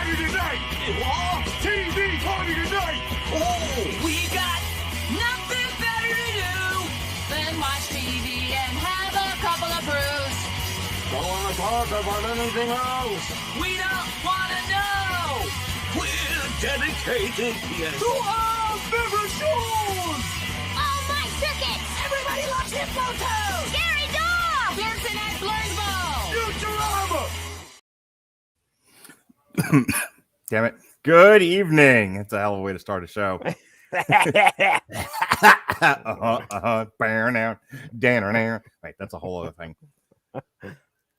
party tonight! What? TV party tonight! Oh, we got nothing better to do than watch TV and have a couple of brews. Don't want to talk about anything else! We don't want to know. We're dedicated, yes! To our favorite shows! Oh, my circuits! Everybody loves Hypnotoad! Scary dog! Pearson at Blurnsball! Futurama! Damn it. Good evening. It's a hell of a way to start a show. Bear now. Danner now. Wait, that's a whole other thing.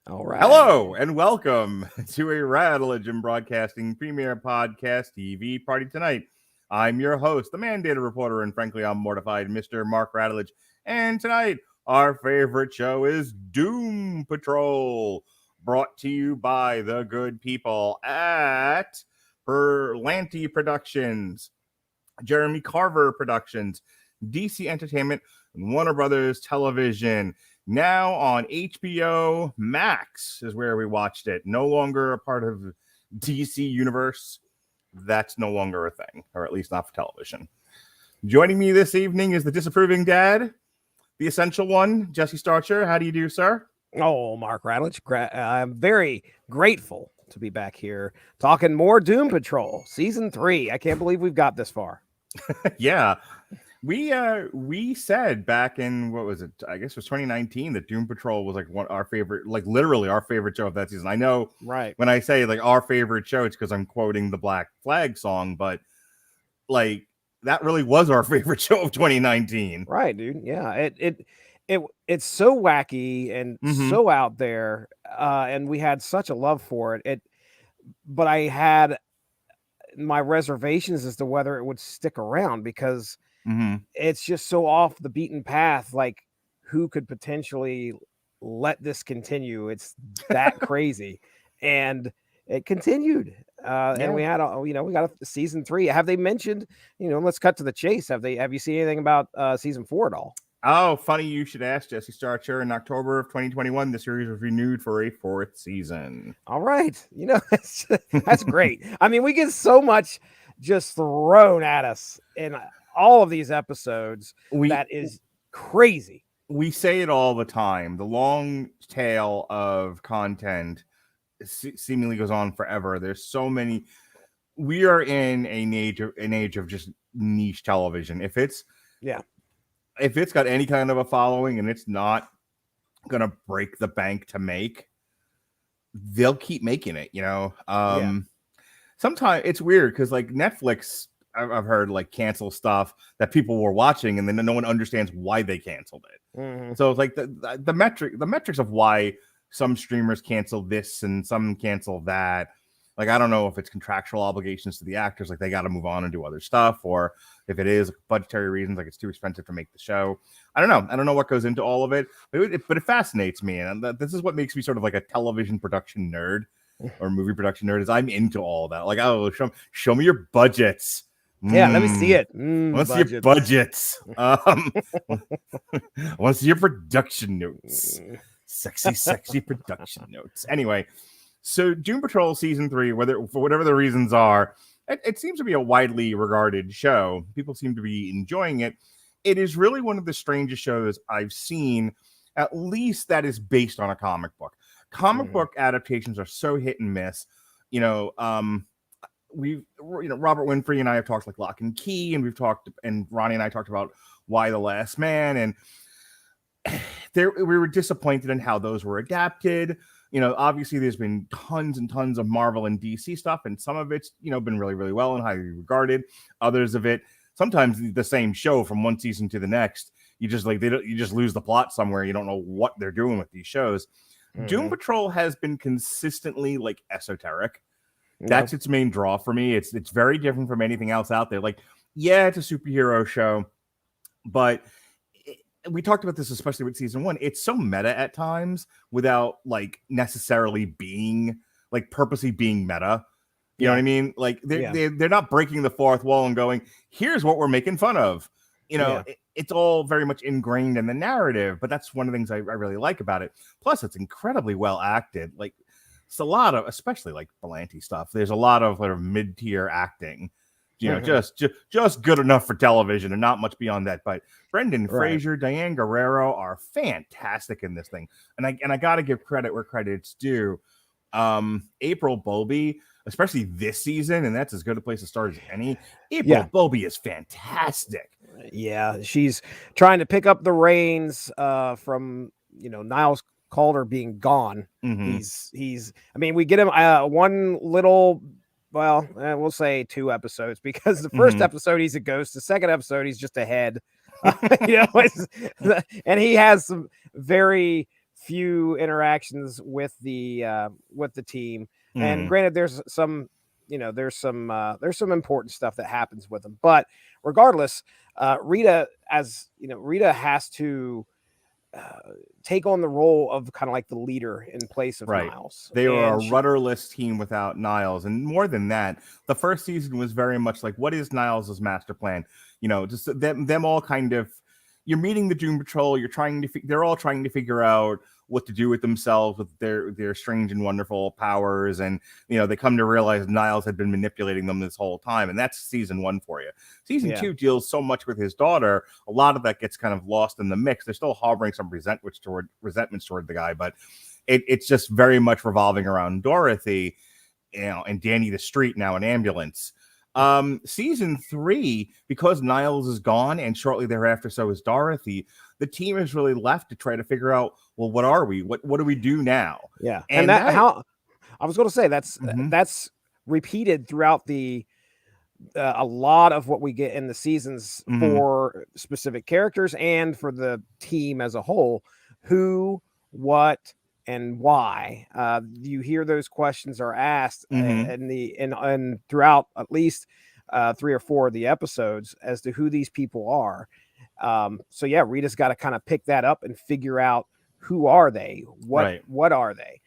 All right. Hello and welcome to a Radulich and Broadcasting Premier Podcast TV Party Tonight. I'm your host, the mandated reporter, and frankly, I'm mortified, Mr. Mark Radulich. And tonight, our favorite show is Doom Patrol, brought to you by the good people at Berlanti Productions, Jeremy Carver Productions, DC Entertainment, and Warner Brothers Television. Now on HBO Max is where we watched it. No longer a part of DC Universe. That's no longer a thing, or at least not for television. Joining me this evening is the disapproving dad, the essential one, Jesse Starcher. How do you do, sir? Oh, Mark Radulich. I'm very grateful to be back here talking more Doom Patrol Season 3. I can't believe we've got this far. Yeah. We said back in, what was it? I guess it was 2019 that Doom Patrol was like our favorite, like literally our favorite show of that season. I know, right? When I say like our favorite show, it's because I'm quoting the Black Flag song, but like that really was our favorite show of 2019. Right, dude. Yeah, it's so wacky and so out there, and we had such a love for it. But I had my reservations as to whether it would stick around because it's just so off the beaten path. Like, who could potentially let this continue? It's that crazy, and it continued. And we had, we got a season 3. Have they mentioned? Let's cut to the chase. Have you seen anything about season 4 at all? Oh, funny you should ask, Jesse Starcher. In October of 2021, the series was renewed for a 4th season. All right. That's great. I mean, we get so much just thrown at us in all of these episodes. That is crazy. We say it all the time. The long tail of content seemingly goes on forever. There's so many. We are in an age of just niche television. If it's got any kind of a following and it's not gonna break the bank to make, they'll keep making it. Sometimes it's weird because like Netflix, I've heard like cancel stuff that people were watching and then no one understands why they canceled it. So it's like the metrics of why some streamers cancel this and some cancel that. Like, I don't know if it's contractual obligations to the actors, like they got to move on and do other stuff, or if it is budgetary reasons, like it's too expensive to make the show. I don't know. I don't know what goes into all of it, but it fascinates me. And this is what makes me sort of like a television production nerd or movie production nerd, is I'm into all of that. Like, oh, show me your budgets. Yeah, let me see it. Let's see your budgets. I want to see your production notes. Sexy production notes. Anyway, so Doom Patrol Season 3, for whatever the reasons are, it seems to be a widely regarded show. People seem to be enjoying it. It is really one of the strangest shows I've seen, at least that is based on a comic book. Comic book adaptations are so hit and miss. Robert Winfrey and I have talked like Lock and Key, and Ronnie and I talked about Why the Last Man, and we were disappointed in how those were adapted. Obviously there's been tons and tons of Marvel and DC stuff, and some of it's, been really, really well and highly regarded. Others of it, sometimes the same show from one season to the next, you just lose the plot somewhere. You don't know what they're doing with these shows. Doom Patrol has been consistently like esoteric. That's its main draw for me. It's very different from anything else out there. Like, yeah, it's a superhero show, but we talked about this, especially with season 1. It's so meta at times without like necessarily being like purposely being meta. You know what I mean? Like they're not breaking the fourth wall and going, here's what we're making fun of. It's all very much ingrained in the narrative, but that's one of the things I really like about it. Plus, it's incredibly well acted. Like it's a lot of, especially like Belanti stuff. There's a lot of sort of mid-tier acting, just good enough for television and not much beyond that. But Brendan Fraser, Diane Guerrero are fantastic in this thing, and I got to give credit where credit's due. April Bowlby, especially this season, and that's as good a place to start as any. April Bowlby is fantastic. Yeah, she's trying to pick up the reins from Niles Calder being gone. He's I mean, we get him one little, well, we'll say 2 episodes, because the first episode he's a ghost, the second episode he's just a head. And he has some very few interactions with the team. And granted, there's some important stuff that happens with him, but regardless, Rita has to take on the role of kind of like the leader in place of Niles. They were a rudderless team without Niles, and more than that, the first season was very much like, what is Niles' master plan? Just them all kind of. You're meeting the Doom Patrol. They're all trying to figure out what to do with themselves with their strange and wonderful powers, and they come to realize Niles had been manipulating them this whole time, and that's season 1 for you. Season 2 deals so much with his daughter. A lot of that gets kind of lost in the mix. They're still harboring some resentments toward the guy, but it's just very much revolving around Dorothy, and Danny the Street, now an ambulance. Season 3, because Niles is gone and shortly thereafter so is Dorothy, the team is really left to try to figure out, well, what are we? What do we do now? Yeah. And how I was going to say that's repeated throughout a lot of what we get in the seasons for specific characters and for the team as a whole. Who, what, and why? You hear those questions are asked and throughout at least 3 or 4 of the episodes as to who these people are. So yeah, Rita's got to kind of pick that up and figure out, who are they? What are they?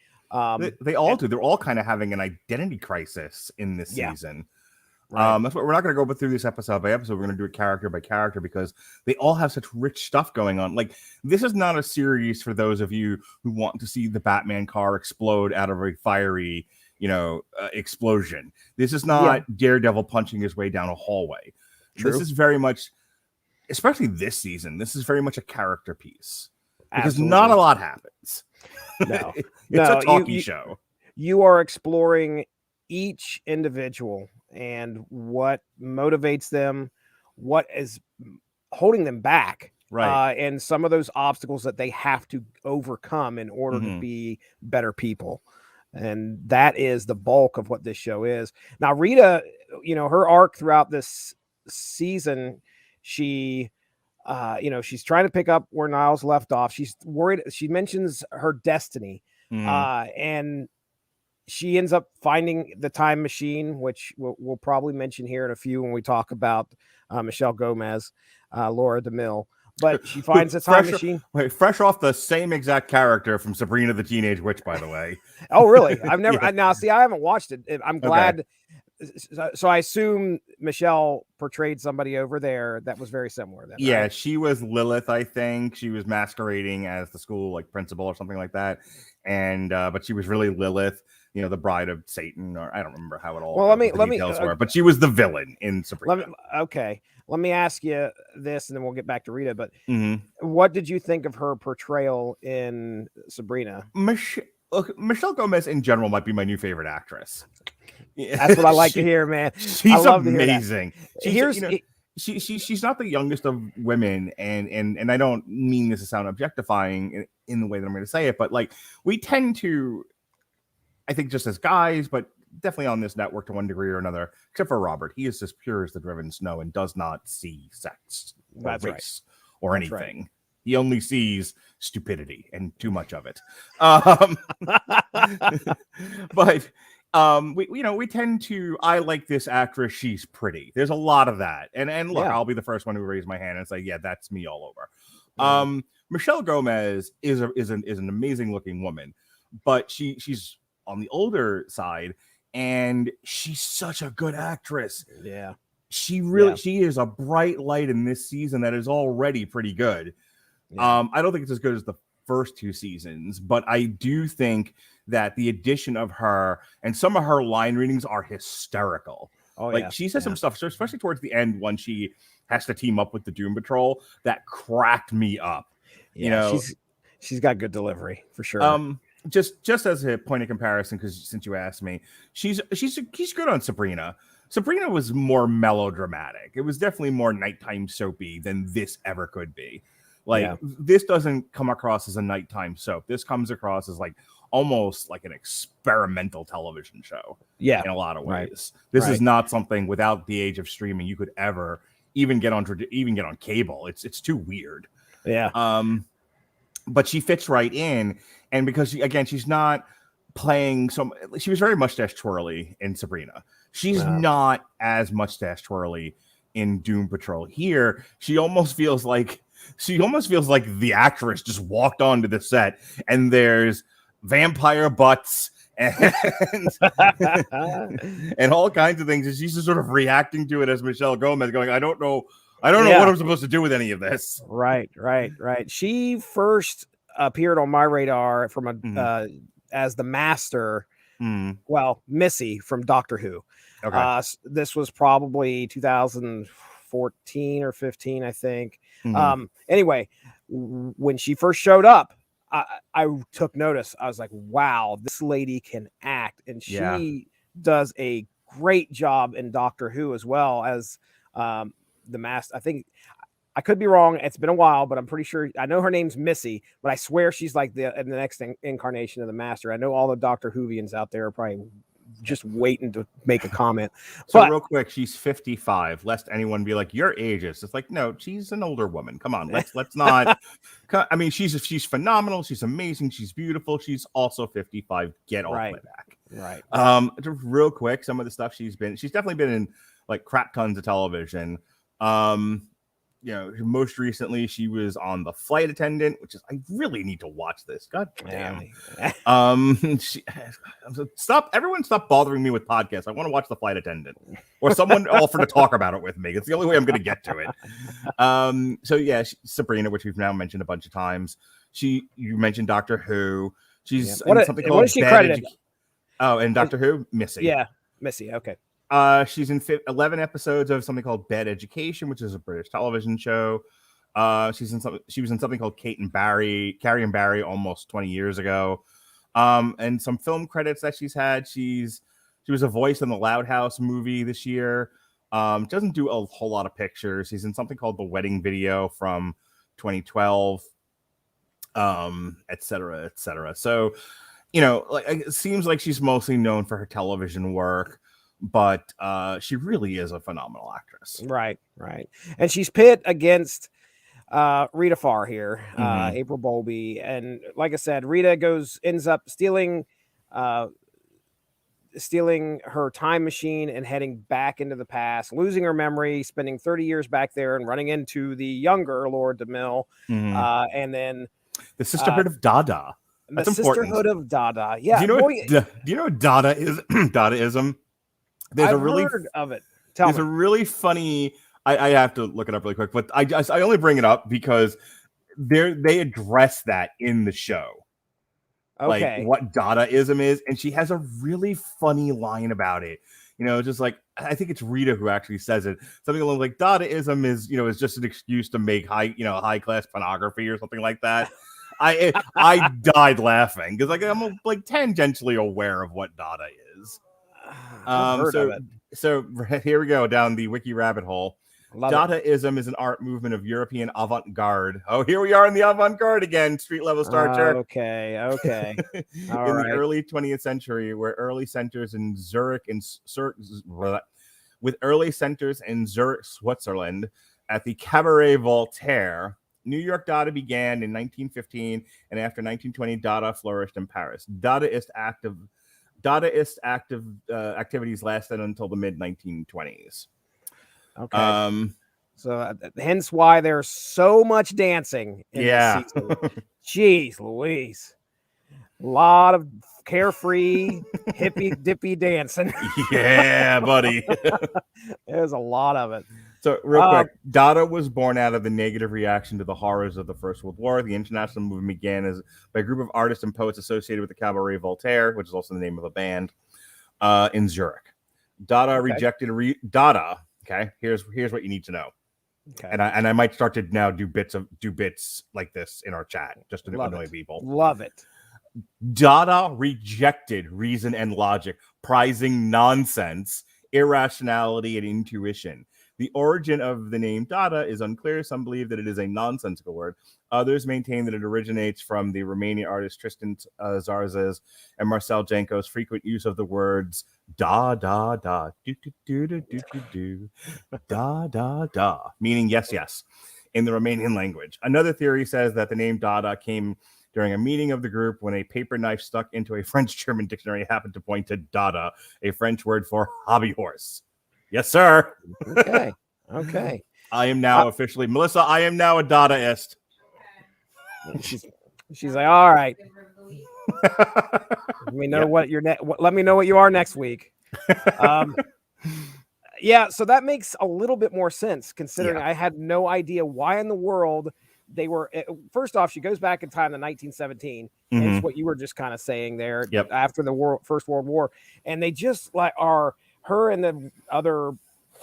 They all do. They're all kind of having an identity crisis in this season. That's what we're not going to go through this episode by episode. We're going to do it character by character because they all have such rich stuff going on. Like, this is not a series for those of you who want to see the Batman car explode out of a fiery, explosion. This is not Daredevil punching his way down a hallway. True. This is very much, especially this season, this is very much a character piece because not a lot happens. No, it's a talkie show. You are exploring each individual and what motivates them, what is holding them back, and some of those obstacles that they have to overcome in order to be better people. And that is the bulk of what this show is. Now, Rita, her arc throughout this season, she's trying to pick up where Niles left off. She's worried. She mentions her destiny, and she ends up finding the time machine, which we'll probably mention here in a few when we talk about Michelle Gomez, Laura DeMille. But she finds the time machine. Fresh off the same exact character from Sabrina the Teenage Witch, by the way. Oh, really? I've never. Now, see, I haven't watched it. I'm glad. Okay. So I assume Michelle portrayed somebody over there that was very similar. Then, yeah, right? She was Lilith, I think. She was masquerading as the school principal or something like that, and but she was really Lilith. The bride of Satan, or I don't remember how it all. Well, let me. But she was the villain in Sabrina. Let me ask you this, and then we'll get back to Rita. But what did you think of her portrayal in Sabrina? Michelle Gomez in general might be my new favorite actress. That's what I like to hear, man. She's amazing. She's not the youngest of women, and I don't mean this to sound objectifying in the way that I'm going to say it, but we tend to. I think just as guys, but definitely on this network to one degree or another, except for Robert. He is as pure as the driven snow and does not see sex or race or anything. Right. He only sees stupidity and too much of it. But we tend to, I like this actress. She's pretty. There's a lot of that. And look, I'll be the first one to raise my hand and say, yeah, that's me all over. Michelle Gomez is an amazing looking woman, but she's on the older side, and she's such a good actress. Yeah. She is a bright light in this season that is already pretty good. Yeah. I don't think it's as good as the first 2 seasons, but I do think that the addition of her and some of her line readings are hysterical. She says some stuff, especially towards the end when she has to team up with the Doom Patrol, that cracked me up. She's got good delivery for sure. Just as a point of comparison, because since you asked me, she's good on Sabrina. Sabrina was more melodramatic. It was definitely more nighttime soapy than this ever could be. This doesn't come across as a nighttime soap. This comes across as almost like an experimental television show. Yeah, in a lot of ways. This is not something without the age of streaming you could ever even get on cable. It's too weird. Yeah. But she fits right in, and because she's not playing she was very mustache twirly in Sabrina. She's not as mustache twirly in Doom Patrol. Here, she almost feels like the actress just walked onto the set and there's vampire butts and and all kinds of things, and she's just sort of reacting to it as Michelle Gomez, going, I don't know what I'm supposed to do with any of this. Right. She first appeared on my radar from as the Master. Well, Missy from Doctor Who. Okay. This was probably 2014 or 15, I think. Anyway, when she first showed up, I took notice. I was like, wow, this lady can act. And she does a great job in Doctor Who as well as the Master. I think I could be wrong. It's been a while, but I'm pretty sure I know her name's Missy, but I swear she's like the next incarnation of the Master. I know all the Doctor Whovians out there are probably just waiting to make a comment. So real quick, she's 55. Lest anyone be like, you're ageist. It's like, no, she's an older woman. Come on, let's not. I mean, she's phenomenal. She's amazing. She's beautiful. She's also 55. Get off my back. Right. Real quick, some of the stuff she's definitely been in crap tons of television. Most recently she was on The Flight Attendant, which is, I really need to watch this. God damn. Stop bothering me with podcasts. I want to watch The Flight Attendant, or someone offer to talk about it with me. It's the only way I'm going to get to it. Sabrina, which we've now mentioned a bunch of times. You mentioned Doctor Who. She's in something called is she credited? And Doctor Who, Missy. Yeah, Missy. Okay. She's in 11 episodes of something called Bad Education, which is a British television show. She was in something called Carrie and Barry almost 20 years ago. And some film credits that she's had. She was a voice in the Loud House movie this year. Doesn't do a whole lot of pictures. She's in something called The Wedding Video from 2012, et cetera, et cetera. So, it seems like she's mostly known for her television work, but she really is a phenomenal actress. Right. And she's pit against Rita Farr here, April Bowlby. And like I said, Rita ends up stealing her time machine and heading back into the past, losing her memory, spending 30 years back there and running into the younger Lord DeMille. And then the Sisterhood of Dada. That's important. Sisterhood of Dada. Yeah. Do you know what Dada is? Dadaism? I've heard of it. There's a really funny. I have to look it up really quick, but I only bring it up because they address that in the show. Okay. Like what Dadaism is, and she has a really funny line about it. Just like, I think it's Rita who actually says it. Something along like Dadaism is just an excuse to make high class pornography or something like that. I died laughing because I'm tangentially aware of what Dada is. So here we go down the wiki rabbit hole. Dadaism is an art movement of European avant-garde. Oh, here we are in the avant-garde again. Street level Starcher. Okay. The early 20th century, where early centers in Zurich and Switzerland at the Cabaret Voltaire. New York Dada began in 1915, and after 1920, Dada flourished in Paris. Dadaist activities lasted until the mid 1920s. Okay. So hence why there's so much dancing in this season. Jeez Louise. A lot of carefree, hippy dippy dancing. Yeah, buddy. There's a lot of it. So, real quick, Dada was born out of the negative reaction to the horrors of the First World War. The international movement began by a group of artists and poets associated with the Cabaret Voltaire, which is also the name of a band, in Zurich. Dada rejected Dada. Okay, here's what you need to know. Okay, and I might start to now do bits like this in our chat just to annoy people. Love it. Dada rejected reason and logic, prizing nonsense, irrationality, and intuition. The origin of the name Dada is unclear. Some believe that it is a nonsensical word. Others maintain that it originates from the Romanian artist Tristan Tzar's and Marcel Janco's frequent use of the words da da da do do do do do do do da da da, meaning yes yes in the Romanian language. Another theory says that the name Dada came during a meeting of the group when a paper knife stuck into a French-German dictionary happened to point to Dada, a French word for hobby horse. Yes, sir. Okay. I am now officially Melissa. I am now a Dadaist. She's like, all right. Let me know what you're. Let me know what you are next week. Yeah, so that makes a little bit more sense considering I had no idea why in the world they were. First off, she goes back in time to 1917. And it's what you were just kind of saying there after the First World War, and they just like are. Her and the other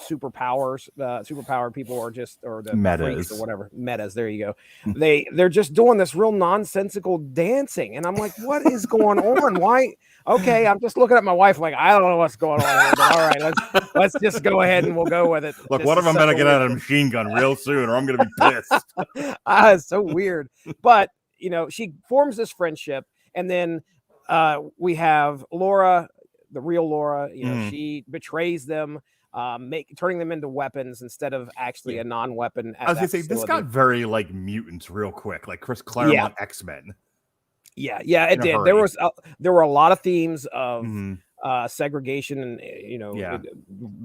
superpowered people or the metas or whatever metas. There you go. They're just doing this real nonsensical dancing, and I'm like, what is going on? Why? Okay, I'm just looking at my wife like I don't know what's going on here, but all right, let's just go ahead and we'll go with it. Look, what if I'm gonna get out of a machine gun real soon, or I'm gonna be pissed? It's so weird, but she forms this friendship, and then we have Laura. The real Laura, she betrays them, turning them into weapons instead of actually a non-weapon. I was gonna say this got very like mutants real quick, like Chris Claremont X-Men. Yeah, it did. There were a lot of themes of segregation and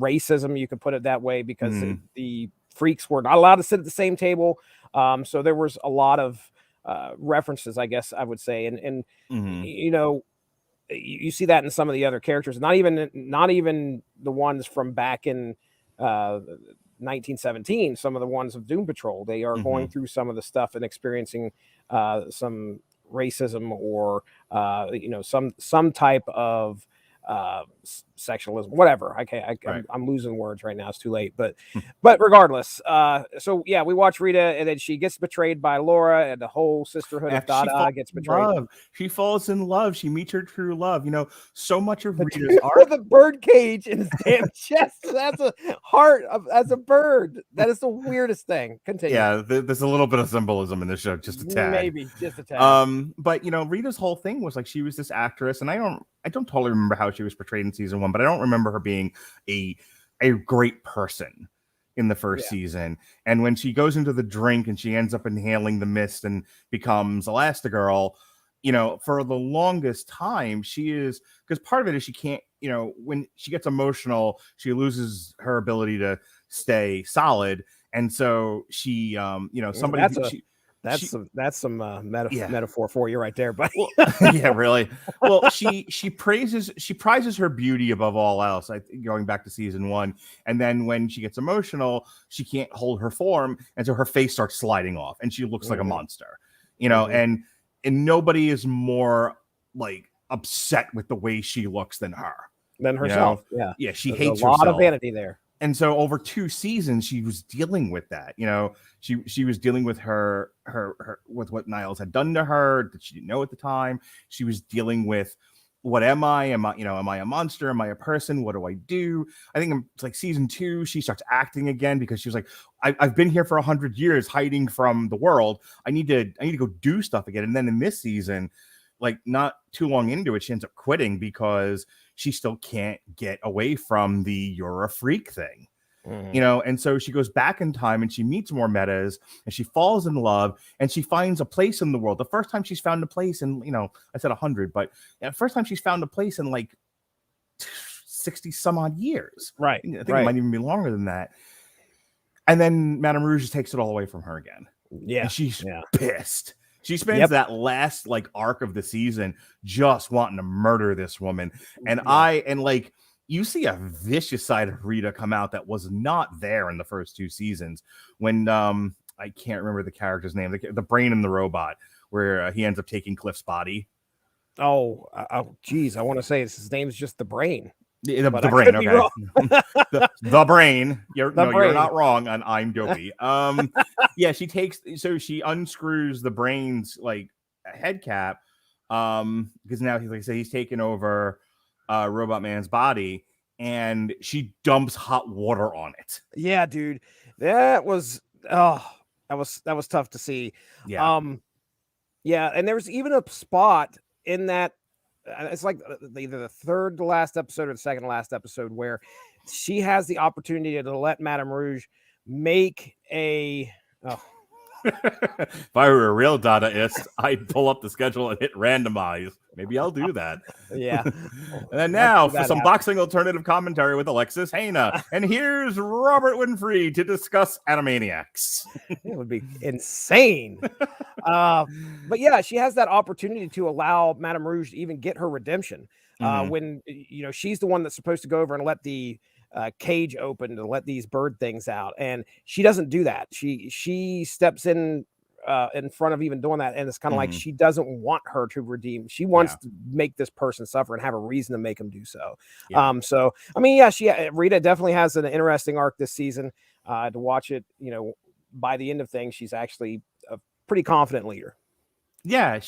racism. You could put it that way because the freaks were not allowed to sit at the same table. So there was a lot of references, I guess I would say, and you see that in some of the other characters, not even the ones from back in 1917. Some of the ones of Doom Patrol, they are going through some of the stuff and experiencing some racism or some type of sexualism, whatever. I'm losing words right now. It's too late, but regardless. So yeah, we watch Rita, and then she gets betrayed by Laura, and the whole sisterhood of Dada gets betrayed. She falls in love. She meets her true love. So much of Rita's art. The bird cage in his damn chest. That's a heart as a bird. That is the weirdest thing. Continue. Yeah, there's a little bit of symbolism in this show, just a tad. Maybe just a tad. But Rita's whole thing was like she was this actress, and I don't totally remember how she was portrayed in season 1, but I don't remember her being a great person in the first season. And when she goes into the drink and she ends up inhaling the mist and becomes Elastigirl, for the longest time she is, because part of it is she can't, when she gets emotional, she loses her ability to stay solid. And so she, that's some metaphor for you right there, buddy. Yeah, really. Well, she prizes her beauty above all else. Going back to season 1, and then when she gets emotional, she can't hold her form, and so her face starts sliding off, and she looks like a monster. And nobody is more like upset with the way she looks than herself. Yeah, she There's hates a lot herself. of vanity there. And so over 2 seasons, she was dealing with that. She was dealing with her with what Niles had done to her that she didn't know at the time. She was dealing with, what am I? Am I a monster? Am I a person? What do I do? I think it's like season 2, she starts acting again because she was like, I've been here for 100 years hiding from the world. I need to go do stuff again. And then in this season, like not too long into it, she ends up quitting because she still can't get away from the "you're a freak" thing, and so she goes back in time and she meets more metas and she falls in love and she finds a place in the world. The first time she's found a place in, I said 100, but the first time she's found a place in like 60 some odd years. Right. I think it might even be longer than that. And then Madame Rouge just takes it all away from her again. Yeah. And she's pissed. She spends that last like arc of the season just wanting to murder this woman. And you see a vicious side of Rita come out that was not there in the first 2 seasons. When I can't remember the character's name, the brain in the robot, where he ends up taking Cliff's body. Oh, geez, I want to say his name's just the Brain. The brain, okay. the brain. You're not wrong, and I'm dopey. Yeah, she unscrews the brain's like head cap, because now he's taken over Robot Man's body, and she dumps hot water on it. Yeah, dude, that was tough to see. Yeah, yeah, and there's even a spot in that. It's like either the third to last episode or the second to last episode where she has the opportunity to let Madame Rouge make a. If I were a real Dadaist, I'd pull up the schedule and hit randomize. Maybe I'll do that. Yeah. And then now for some boxing alternative commentary with Alexis Haina. And here's Robert Winfrey to discuss Animaniacs. It would be insane. But yeah, she has that opportunity to allow Madame Rouge to even get her redemption. When she's the one that's supposed to go over and let the cage open to let these bird things out, and she doesn't do that. She steps in front of even doing that, and it's kind of like she doesn't want her to redeem. She wants to make this person suffer and have a reason to make them do so. So I mean, Rita definitely has an interesting arc this season. To watch it, by the end of things, she's actually a pretty confident leader. Yeah,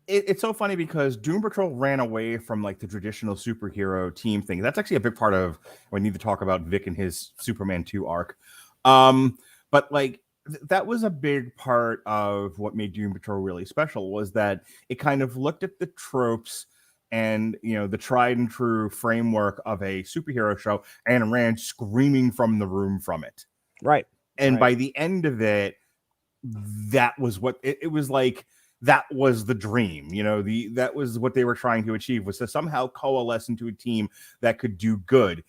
it's so funny because Doom Patrol ran away from like the traditional superhero team thing. That's actually a big part of when we need to talk about Vic and his Superman 2 arc. But like that was a big part of what made Doom Patrol really special, was that it kind of looked at the tropes and the tried and true framework of a superhero show and ran screaming from the room from it. Right. And by the end of it, that was what it was like. That was the dream, that was what they were trying to achieve, was to somehow coalesce into a team that could do good.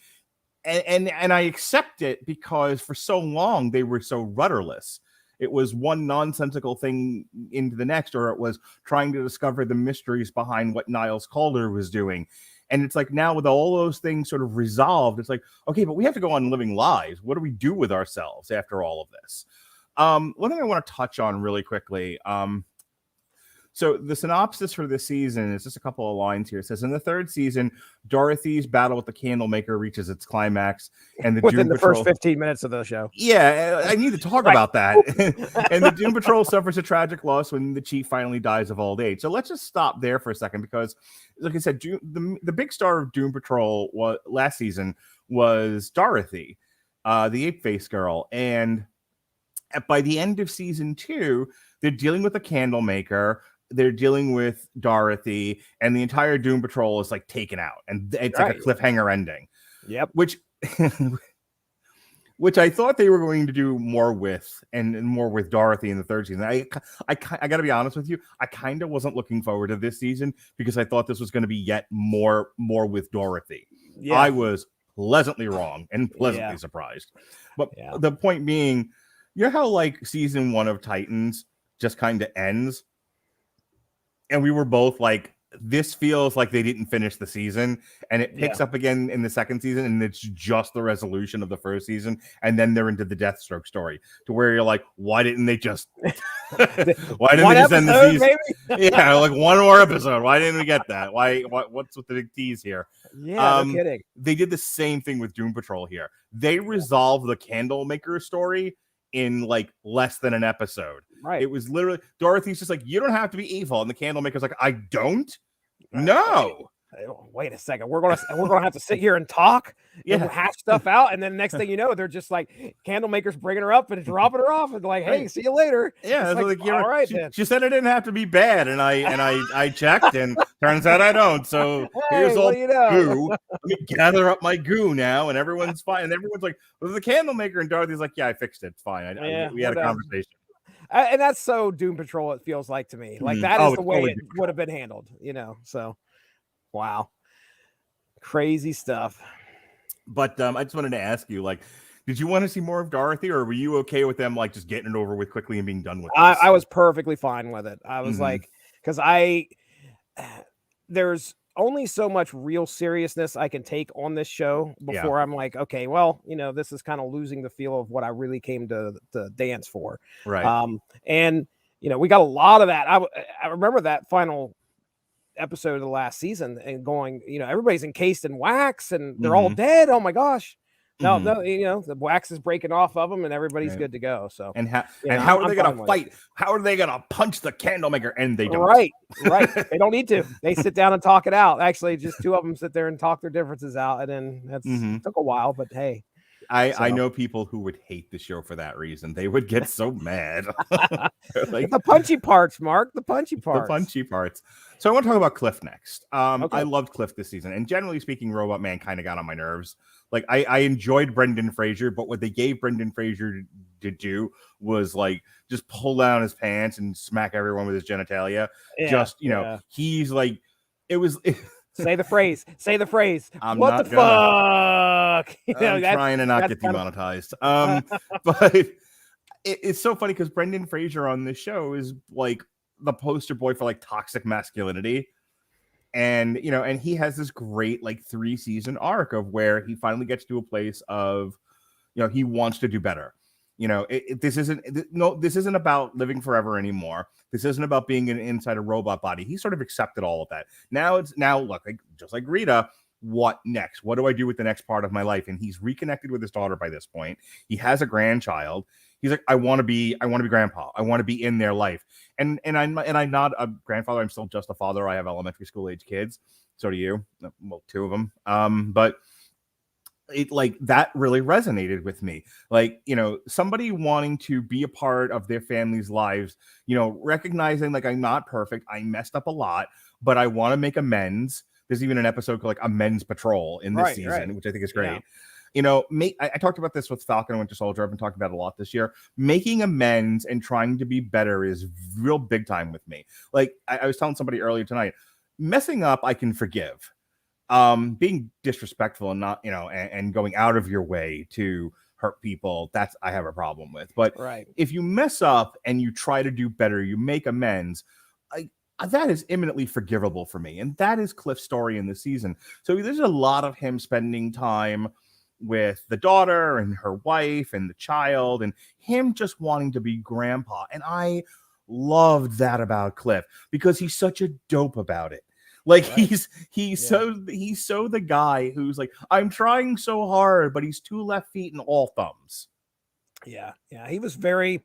And I accept it because for so long they were so rudderless. It was one nonsensical thing into the next, or it was trying to discover the mysteries behind what Niles Calder was doing. And it's like now with all those things sort of resolved, it's like, okay, but we have to go on living lives. What do we do with ourselves after all of this? One thing I want to touch on really quickly, so the synopsis for this season is just a couple of lines here. It says, in the third season, Dorothy's battle with the Candlemaker reaches its climax, and the within Doom the Patrol... first 15 minutes of the show. Yeah, I need to talk about that. And the Doom Patrol suffers a tragic loss when the chief finally dies of old age. So let's just stop there for a second, because, like I said, the big star of Doom Patrol last season was Dorothy, the ape-faced girl. And by the end of season 2, they're dealing with the Candlemaker. They're dealing with Dorothy, and the entire Doom Patrol is like taken out, and it's like a cliffhanger ending. Yep. Which I thought they were going to do more with, and more with Dorothy in the third season. I got to be honest with you, I kind of wasn't looking forward to this season because I thought this was going to be yet more with Dorothy. Yeah. I was pleasantly wrong and pleasantly surprised. But the point being, how like season 1 of Titans just kind of ends? And we were both like, this feels like they didn't finish the season, and it picks up again in the second season, and it's just the resolution of the first season, and then they're into the Deathstroke story, to where you're like, why didn't they just why didn't they just end the season? Yeah, like one more episode. Why didn't we get that? What's with the big tease here? Yeah, no kidding. They did the same thing with Doom Patrol here. They resolved the Candlemaker story in like less than an episode. Right. It was literally Dorothy's just like, you don't have to be evil, and the Candlemaker's like, I don't. No. Wait a second. We're gonna have to sit here and talk, hash stuff out, and then next thing you know, they're just like, Candlemaker's bringing her up and dropping her off, and like, hey, see you later. Yeah, it's like, all right. She said it didn't have to be bad, and I checked, and turns out I don't. So here's all goo. Let me gather up my goo now, and everyone's fine. And everyone's like, well, the Candlemaker, and Dorothy's like, yeah, I fixed it. It's fine. We had a conversation. And that's so Doom Patrol, it feels like to me. Like that is the way it would have been handled, So, wow, crazy stuff. But I just wanted to ask you, like, did you want to see more of Dorothy, or were you okay with them like just getting it over with quickly and being done with this? I was perfectly fine with it. I was like, because there's only so much real seriousness I can take on this show before I'm like, okay, well, this is kind of losing the feel of what I really came to dance for. Right. And we got a lot of that. I remember that final episode of the last season and going, everybody's encased in wax and they're all dead. Oh my gosh. No, the wax is breaking off of them and everybody's good to go. So and how are they gonna fight? How are they gonna punch the Candlemaker? And they don't. Right. They don't need to. They sit down and talk it out. Actually, just two of them sit there and talk their differences out, and then it took a while, but hey. I know people who would hate the show for that reason. They would get so mad. Like, the punchy parts, Mark. The punchy parts. So I want to talk about Cliff next. I loved Cliff this season, and generally speaking, Robot Man kind of got on my nerves. Like I enjoyed Brendan Fraser, but what they gave Brendan Fraser to do was like just pull down his pants and smack everyone with his genitalia. He's like, it was. Say the phrase. I'm what not the gonna, fuck? I'm trying to not get demonetized. But it's so funny because Brendan Fraser on this show is like the poster boy for like toxic masculinity. And, and he has this great like 3-season arc of where he finally gets to a place of, he wants to do better. This isn't about living forever anymore. This isn't about being inside a robot body. He sort of accepted all of that. Now look, just like Rita, what next? What do I do with the next part of my life? And he's reconnected with his daughter by this point. He has a grandchild. He's like, I want to be grandpa. I want to be in their life. And I'm not a grandfather. I'm still just a father. I have elementary school age kids. So do you. Well, 2 of them. But it like that really resonated with me. Like, somebody wanting to be a part of their family's lives, recognizing like I'm not perfect. I messed up a lot, but I want to make amends. There's even an episode called like a men's patrol in this season, which I think is great. Yeah. I talked about this with Falcon and Winter Soldier. I've been talking about it a lot this year. Making amends and trying to be better is real big time with me. Like I was telling somebody earlier tonight, messing up, I can forgive. Being disrespectful and not, and going out of your way to hurt people, that's I have a problem with. But if you mess up and you try to do better, you make amends, that is imminently forgivable for me. And that is Cliff's story in the season. So there's a lot of him spending time with the daughter and her wife and the child and him just wanting to be grandpa. And I loved that about Cliff because he's such a dope about it. Like he's so the guy who's like, I'm trying so hard, but he's 2 left feet and all thumbs. Yeah. He was very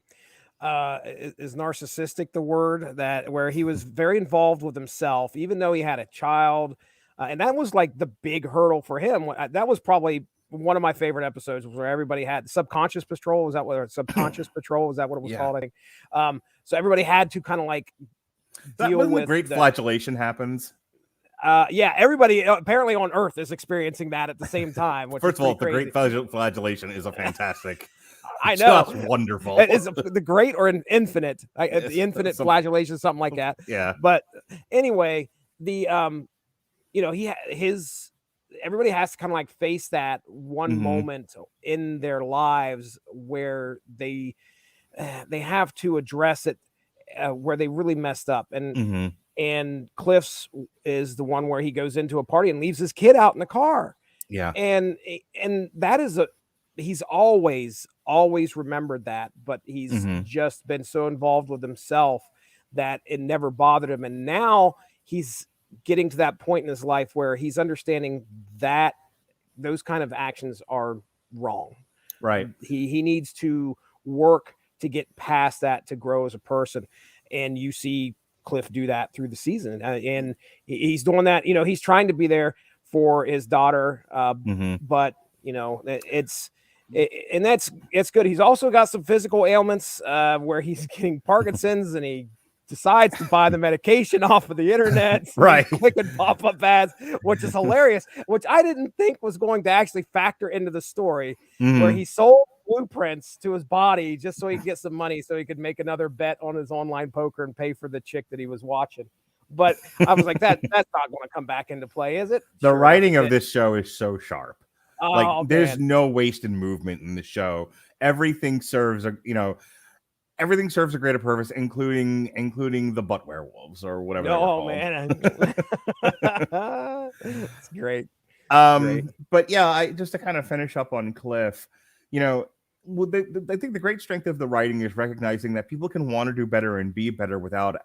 is narcissistic the word where he was very involved with himself, even though he had a child. And that was like the big hurdle for him. That was probably one of my favorite episodes where everybody had subconscious patrol. Was that what subconscious patrol? Is that what it was called? I think. So everybody had to kind of like deal with the great flagellation happens. Everybody apparently on Earth is experiencing that at the same time. Which First of all, the great flagellation is a fantastic. I know, just wonderful. Is the great or an infinite? The infinite flagellation, something like that. Yeah. But anyway, the everybody has to kind of like face that one moment in their lives where they have to address it, where they really messed up. And Cliff's is the one where he goes into a party and leaves his kid out in the car. Yeah. And that is he's always remembered that, but he's just been so involved with himself that it never bothered him. And now he's getting to that point in his life where he's understanding that those kind of actions are wrong. Right. He needs to work to get past that, to grow as a person. And you see Cliff do that through the season. And he's doing that, he's trying to be there for his daughter. But it's good. He's also got some physical ailments where he's getting Parkinson's and he decides to buy the medication off of the internet, right? Clicking pop-up ads, which is hilarious, which I didn't think was going to actually factor into the story, where he sold blueprints to his body just so he could get some money so he could make another bet on his online poker and pay for the chick that he was watching. But I was like, that's not going to come back into play, is it? The writing of this show is so sharp. Oh, there's no wasted movement in the show. Everything serves everything serves a greater purpose, including the butt werewolves or whatever. Oh man, it's great. Great. But yeah, I just to kind of finish up on Cliff, you know, I think the great strength of the writing is recognizing that people can want to do better and be better without,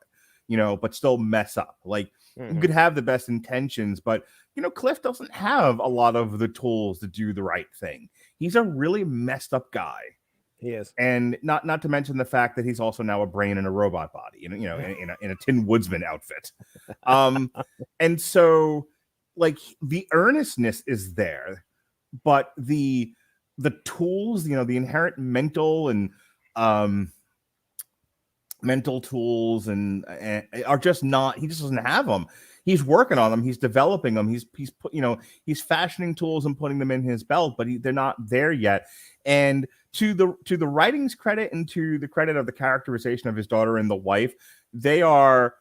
but still mess up. Like you could have the best intentions, but Cliff doesn't have a lot of the tools to do the right thing. He's a really messed up guy. He is, and not to mention the fact that he's also now a brain in a robot body, in a Tin Woodsman outfit. And so, like, the earnestness is there, but the tools, the inherent mental tools and are just not. He just doesn't have them. He's working on them. He's developing them. He's fashioning tools and putting them in his belt, but they're not there yet. And to the writing's credit and to the credit of the characterization of his daughter and the wife, they are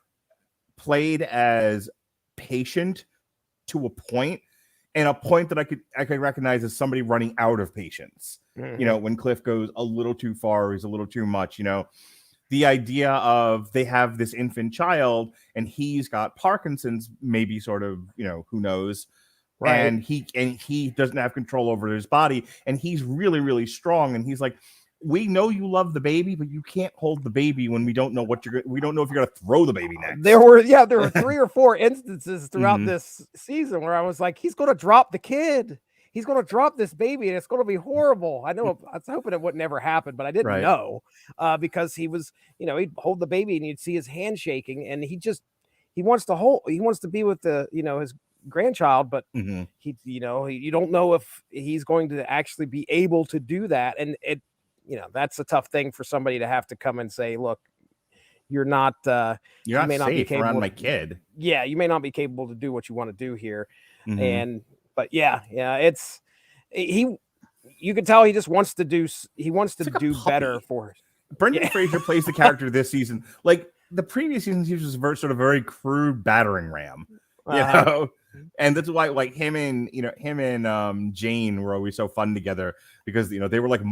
played as patient to a point, and a point that I could recognize as somebody running out of patience. When Cliff goes a little too far, he's a little too much. The idea of they have this infant child and he's got Parkinson's, maybe sort of, who knows. Right. And he doesn't have control over his body, and he's really, really strong. And he's like, we know you love the baby, but you can't hold the baby when we don't know we don't know if you're going to throw the baby next. There were 3 or 4 instances throughout this season where I was like, he's going to drop the kid. He's going to drop this baby, and it's going to be horrible. I know. I was hoping it would never happen, but I didn't know because he was, he'd hold the baby and you'd see his hand shaking, and he wants to be with his grandchild, but you don't know if he's going to actually be able to do that, and that's a tough thing for somebody to have to come and say, look, you're not you may not be capable around my kid. Yeah, you may not be capable to do what you want to do here. But yeah, it's you can tell he just wants to do do better for it. Brendan Fraser plays the character this season. Like the previous seasons, he was sort of very crude battering ram, and that's why like him and Jane were always so fun together because they were like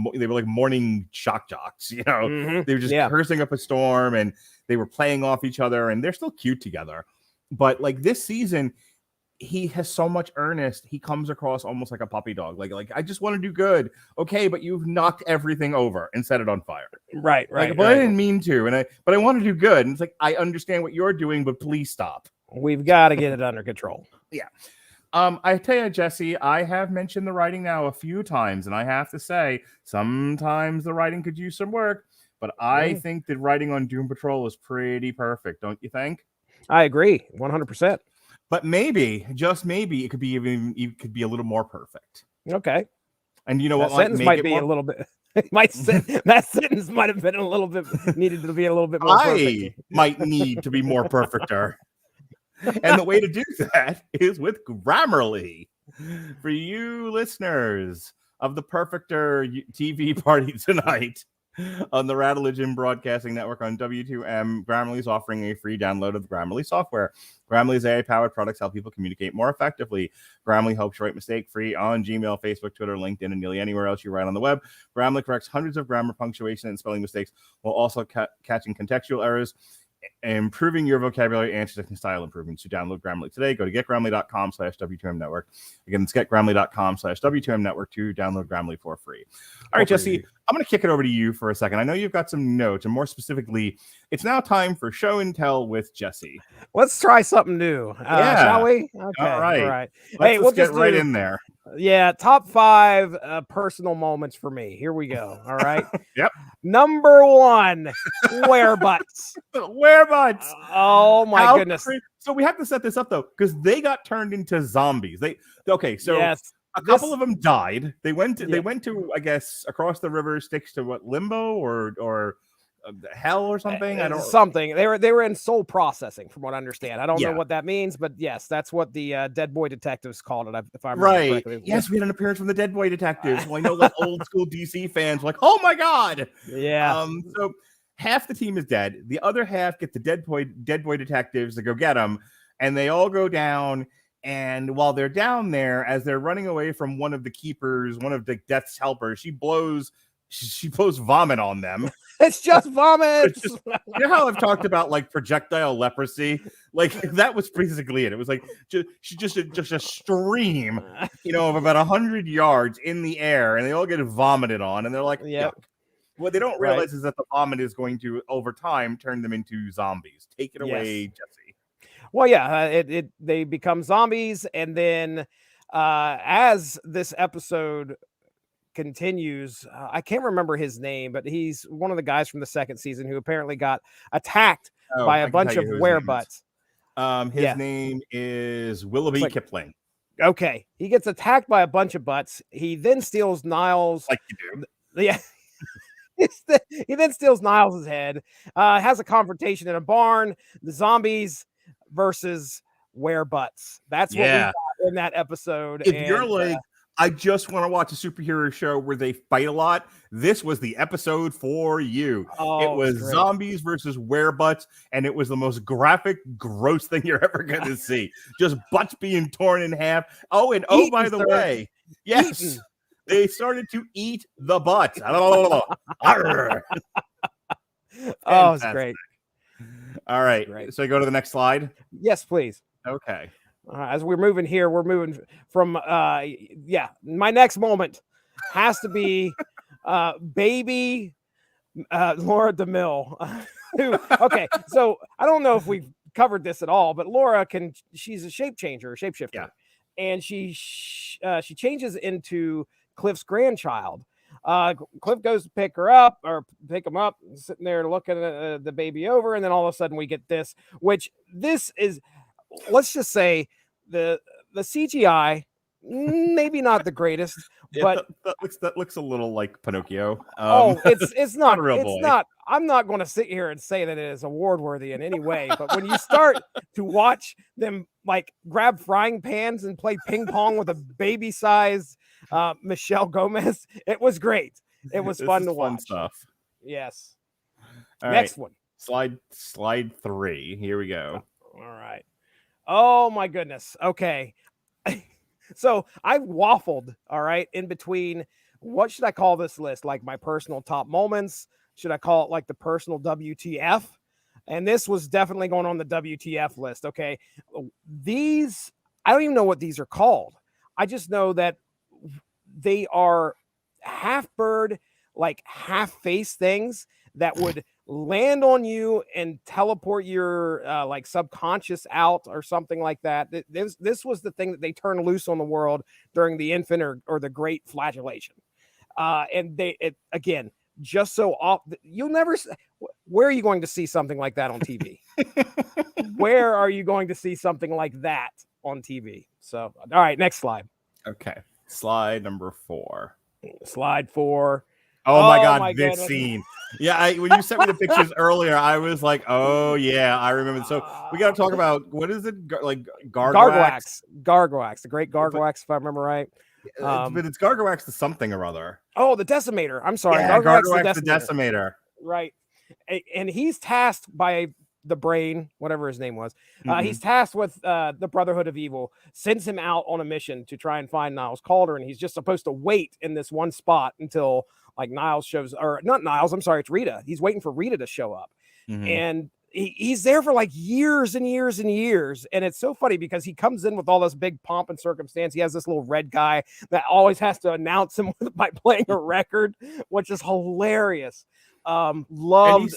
morning shock jocks. They were just cursing up a storm and they were playing off each other, and they're still cute together. But like this season, he has so much earnest. He comes across almost like a puppy dog. Like I just want to do good. Okay, but you've knocked everything over and set it on fire. Right. But I didn't mean to, but I want to do good. And it's like, I understand what you're doing, but please stop. We've got to get it under control. Yeah. I tell you, Jesse, I have mentioned the writing now a few times, and I have to say, sometimes the writing could use some work, but I think that writing on Doom Patrol is pretty perfect. Don't you think? I agree 100%. But maybe, just maybe, it could be a little more perfect. Okay. And you know what? That sentence might be a little bit. That sentence might have been a little bit needed to be a little bit more perfect. Might need to be more perfecter. And the way to do that is with Grammarly. For you listeners of the Perfecter TV party tonight on the Radulich Broadcasting Network on W2M, Grammarly is offering a free download of the Grammarly software. Grammarly's AI-powered products help people communicate more effectively. Grammarly helps you write mistake-free on Gmail, Facebook, Twitter, LinkedIn, and nearly anywhere else you write on the web. Grammarly corrects hundreds of grammar, punctuation, and spelling mistakes while also catching contextual errors, improving your vocabulary and style improvements. To download Grammarly today, go to getgrammarly.com/W2M network. Again, it's getgrammarly.com/W2M network to download Grammarly for free. All right, Jesse, I'm going to kick it over to you for a second. I know you've got some notes, and more specifically, it's now time for Show and Tell with Jesse. Let's try something new. Shall we? Okay. All right. Let's get right in there. Yeah, top 5 personal moments for me. Here we go. All right. Yep. Number 1, werebutts. Werebutts. Oh my goodness. So we have to set this up though, because they got turned into zombies. Yes. A couple of them died. They went to I guess across the river, sticks to what, limbo or hell or something. I don't something. They were in soul processing, from what I understand. I don't know what that means, but yes, that's what the Dead Boy Detectives called it. If I remember correctly. Yes, we had an appearance from the Dead Boy Detectives. Well, I know like old school DC fans were like, oh my god. Yeah. So half the team is dead. The other half get the Dead Boy Detectives to go get them, and they all go down. And while they're down there, as they're running away from one of the keepers, one of the Death's helpers, she blows she blows vomit on them. It's just vomit. It's just, you know how I've talked about like projectile leprosy? Like that was basically it. It was like just a stream, of about 100 yards in the air, and they all get vomited on, and they're like, yeah. What they don't realize is that the vomit is going to, over time, turn them into zombies. Take it away, Jesse. Well, yeah, they become zombies, and then as this episode continues, I can't remember his name, but he's one of the guys from the second season who apparently got attacked by a bunch of werebutts. His name is Willoughby Kipling. Okay, he gets attacked by a bunch of butts. He then steals Niles. Like you do. Yeah. He then steals Niles' head, has a confrontation in a barn, the zombies versus werebutts. That's what we got in that episode. If you're like, I just want to watch a superhero show where they fight a lot, this was the episode for you. It was zombies versus werebutts, and it was the most graphic, gross thing you're ever going to see. Just butts being torn in half. Oh, and by the way, yes, they started to eat the butts. Oh, it's great. All right, so I go to the next slide. Yes, please. Okay. As we're moving here, we're moving from my next moment has to be baby Laura DeMille. Okay, so I don't know if we've covered this at all, but Laura she's a shapeshifter, and she changes into Cliff's grandchild. Cliff goes to pick him up, sitting there looking at the baby over, and then all of a sudden we get this is, let's just say, the CGI maybe not the greatest, but that looks a little like Pinocchio. It's not real. It's not. I'm not going to sit here and say that it is award worthy in any way, but when you start to watch them like grab frying pans and play ping pong with a baby sized Michelle Gomez, it was great. It was fun to watch. Stuff. Yes. All Next right. one. Slide 3. Here we go. All right. Oh my goodness. Okay. So I waffled, all right, in between. What should I call this list? Like my personal top moments? Should I call it like the personal WTF? And this was definitely going on the WTF list. Okay. These, I don't even know what these are called. I just know that they are half bird, like half face things that would land on you and teleport your like subconscious out or something like that. This was the thing that they turned loose on the world during the infant or the great flagellation. And again, just so off, you'll never, where are you going to see something like that on TV? Where are you going to see something like that on TV? So, all right, next slide. Okay. Slide number 4. Slide 4. Oh my God, this scene. Yeah, when you sent me the pictures earlier, I was like, oh yeah, I remember. So we got to talk about, what is it? Like Gargoax, the great Gargoax, if I remember right. But it's Gargoax the something or other. Oh, the Decimator. I'm sorry. Yeah, Gargoax the Decimator. Right. And he's tasked by the Brain, whatever his name was. He's tasked with the Brotherhood of Evil, sends him out on a mission to try and find Niles Calder, and he's just supposed to wait in this one spot until like Niles shows, or not Niles, I'm sorry, it's Rita. He's waiting for Rita to show up. And he's there for like years and years and years. And it's so funny because he comes in with all this big pomp and circumstance. He has this little red guy that always has to announce him by playing a record, which is hilarious. Loved.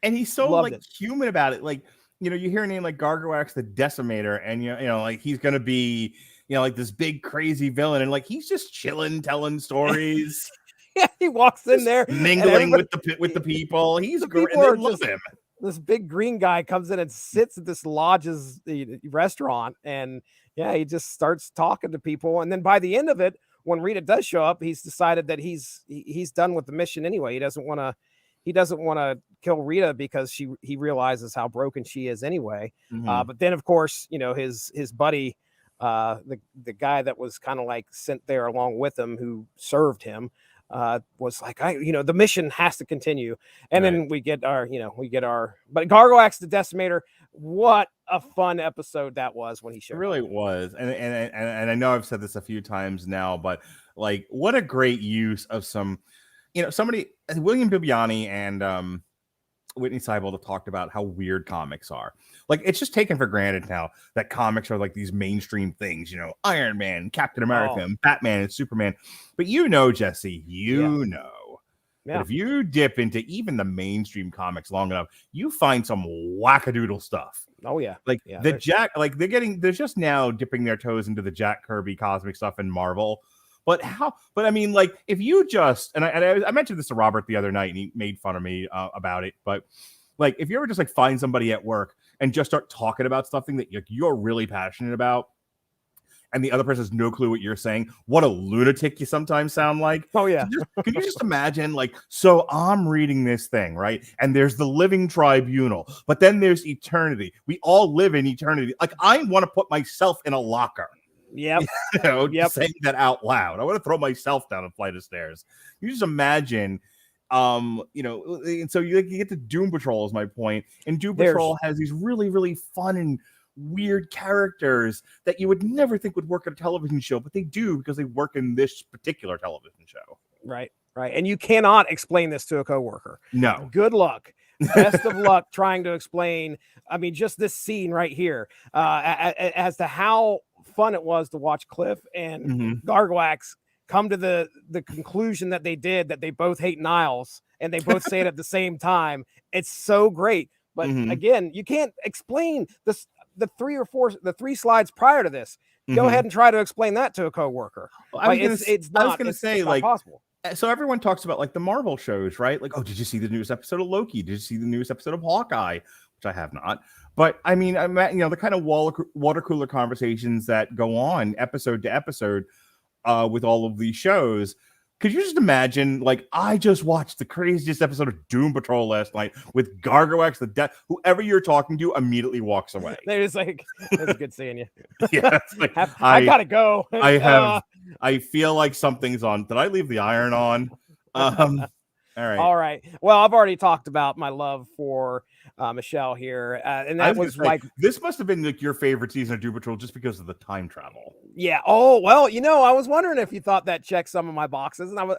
And he's so like human about it. Like, you hear a name like Gargoax the Decimator, and you know, like he's gonna be, like this big crazy villain, and like he's just chilling, telling stories. Yeah, he walks in there, mingling with the people. He's great. They love him. This big green guy comes in and sits at this lodge's restaurant, and yeah, he just starts talking to people. And then by the end of it, when Rita does show up, he's decided that he's done with the mission anyway. He doesn't want to kill Rita because he realizes how broken she is anyway. But then, of course, his buddy, the guy that was kind of like sent there along with him, who served him, was like, the mission has to continue. And then we get our, but Gargoax the Decimator, what a fun episode that was when he showed up. It really was. And I know I've said this a few times now, but like, what a great use of some William Bibiani and Whitney Seibold have talked about how weird comics are. Like, it's just taken for granted now that comics are like these mainstream things, Iron Man, Captain America, and Batman, and Superman. But Jesse, that if you dip into even the mainstream comics long enough, you find some wackadoodle stuff. Oh yeah. They're just now dipping their toes into the Jack Kirby cosmic stuff in Marvel. But I mean, like, if you just, and I mentioned this to Robert the other night and he made fun of me about it, but like, if you ever just like find somebody at work and just start talking about something that you're really passionate about, and the other person has no clue what you're saying, what a lunatic you sometimes sound like. Oh yeah. Can you just imagine, like, so I'm reading this thing, right? And there's the living tribunal, but then there's eternity. We all live in eternity. Like, I want to put myself in a locker. Yep. Saying that out loud. I want to throw myself down a flight of stairs. You just imagine, and so you get to Doom Patrol is my point. And Doom Patrol has these really, really fun and weird characters that you would never think would work at a television show, but they do because they work in this particular television show. Right. And you cannot explain this to a coworker. No. Good luck. Best of luck trying to explain. I mean, just this scene right here, as to how fun it was to watch Cliff and Gargwax come to the conclusion that they did, that they both hate Niles and they both say it at the same time. It's so great. But again, you can't explain this. The three slides prior to this. Go ahead and try to explain that to a coworker. Well, it's not possible. So everyone talks about like the Marvel shows, right? Like, oh, did you see the newest episode of Loki? Did you see the newest episode of Hawkeye? Which I have not. But I mean, I'm at, the kind of water cooler conversations that go on episode to episode with all of these shows. Could you just imagine, like, I just watched the craziest episode of Doom Patrol last night with Gargawax, whoever you're talking to immediately walks away. They're just like, it's good seeing you. Yeah, like, I gotta go. I feel like something's on. Did I leave the iron on? All right. Well, I've already talked about my love for Michelle here, and that was like, this must have been like your favorite season of Doom Patrol just because of the time travel. Yeah. Oh well, I was wondering if you thought that checked some of my boxes, and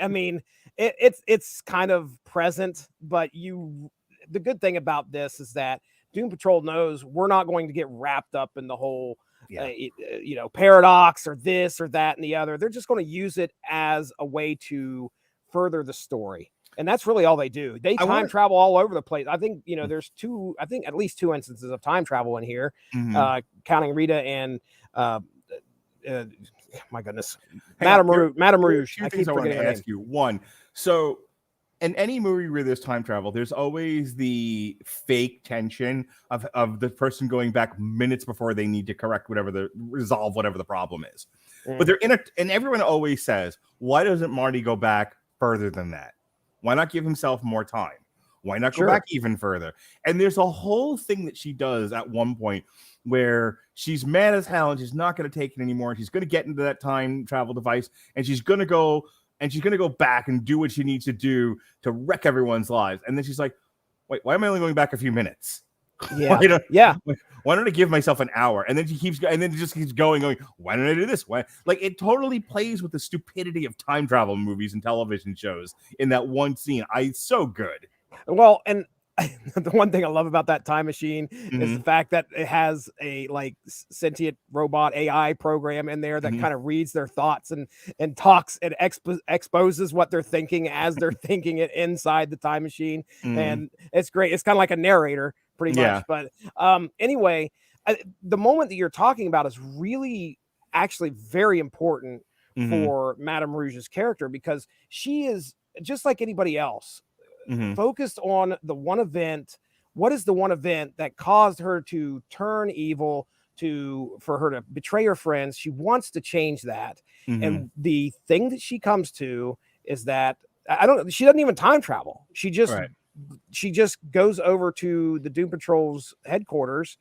I mean, it's kind of present, but the good thing about this is that Doom Patrol knows we're not going to get wrapped up in the whole. Paradox or this or that and the other. They're just going to use it as a way to further the story, and that's really all they do. They travel all over the place. I think there's at least two instances of time travel in here, counting Rita and my goodness, Madame Rouge. I keep forgetting to ask you. One, so in any movie where there's time travel, there's always the fake tension of the person going back minutes before they need to resolve whatever the problem is. But they're and everyone always says, why doesn't Marty go back further than that? Why not give himself more time? Why not go back even further? And there's a whole thing that she does at one point where she's mad as hell and she's not going to take it anymore. And she's going to get into that time travel device and she's going to go back and do what she needs to do to wreck everyone's lives. And then she's like, wait, why am I only going back a few minutes? Yeah. Why don't I give myself an hour? And then it just keeps going. Why don't I do this? Why? Like, it totally plays with the stupidity of time travel movies and television shows in that one scene. It's so good. Well, and the one thing I love about that time machine is the fact that it has a sentient robot AI program in there that kind of reads their thoughts and talks and exposes what they're thinking as they're thinking it inside the time machine. And it's great. It's kind of like a narrator pretty much. But anyway, the moment that you're talking about is really actually very important for Madame Rouge's character, because she is just like anybody else. Focused on the one event. What is the one event that caused her to turn evil, for her to betray her friends? She wants to change that. And the thing that she comes to is that she doesn't even time travel. She just goes over to the Doom Patrol's headquarters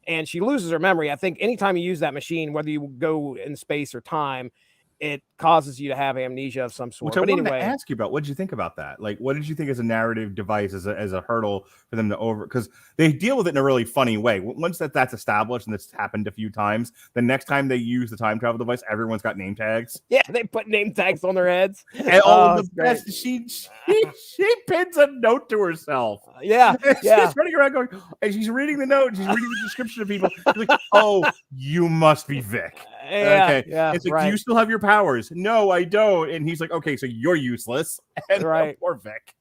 and she loses her memory. I think anytime you use that machine, whether you go in space or time, it causes you to have amnesia of some sort. Which I but wanted anyway, to ask you about. What did you think about that? Like, what did you think as a narrative device, as a hurdle for them to because they deal with it in a really funny way. Once that's established and it's happened a few times, the next time they use the time travel device, everyone's got name tags. Yeah, they put name tags on their heads. And the best, she pins a note to herself. Yeah. She's running around going, and she's reading the note, and she's reading the description of people. She's like, oh, you must be Vic. Okay. Yeah. It's like, do you still have your powers? No, I don't. And he's like, okay, so you're useless. And poor Vic.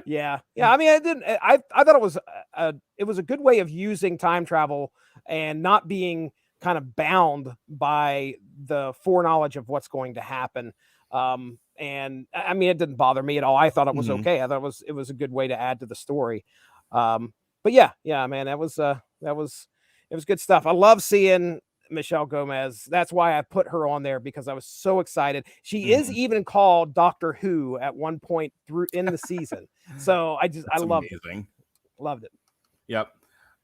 Yeah. I mean, I thought it was a good way of using time travel and not being kind of bound by the foreknowledge of what's going to happen. And I mean, it didn't bother me at all. I thought it was okay. I thought it was a good way to add to the story. But yeah, man, it was good stuff. I love seeing Michelle Gomez. That's why I put her on there, because I was so excited. She is even called Doctor Who at one point through in the season. So I loved it. Loved it. Yep.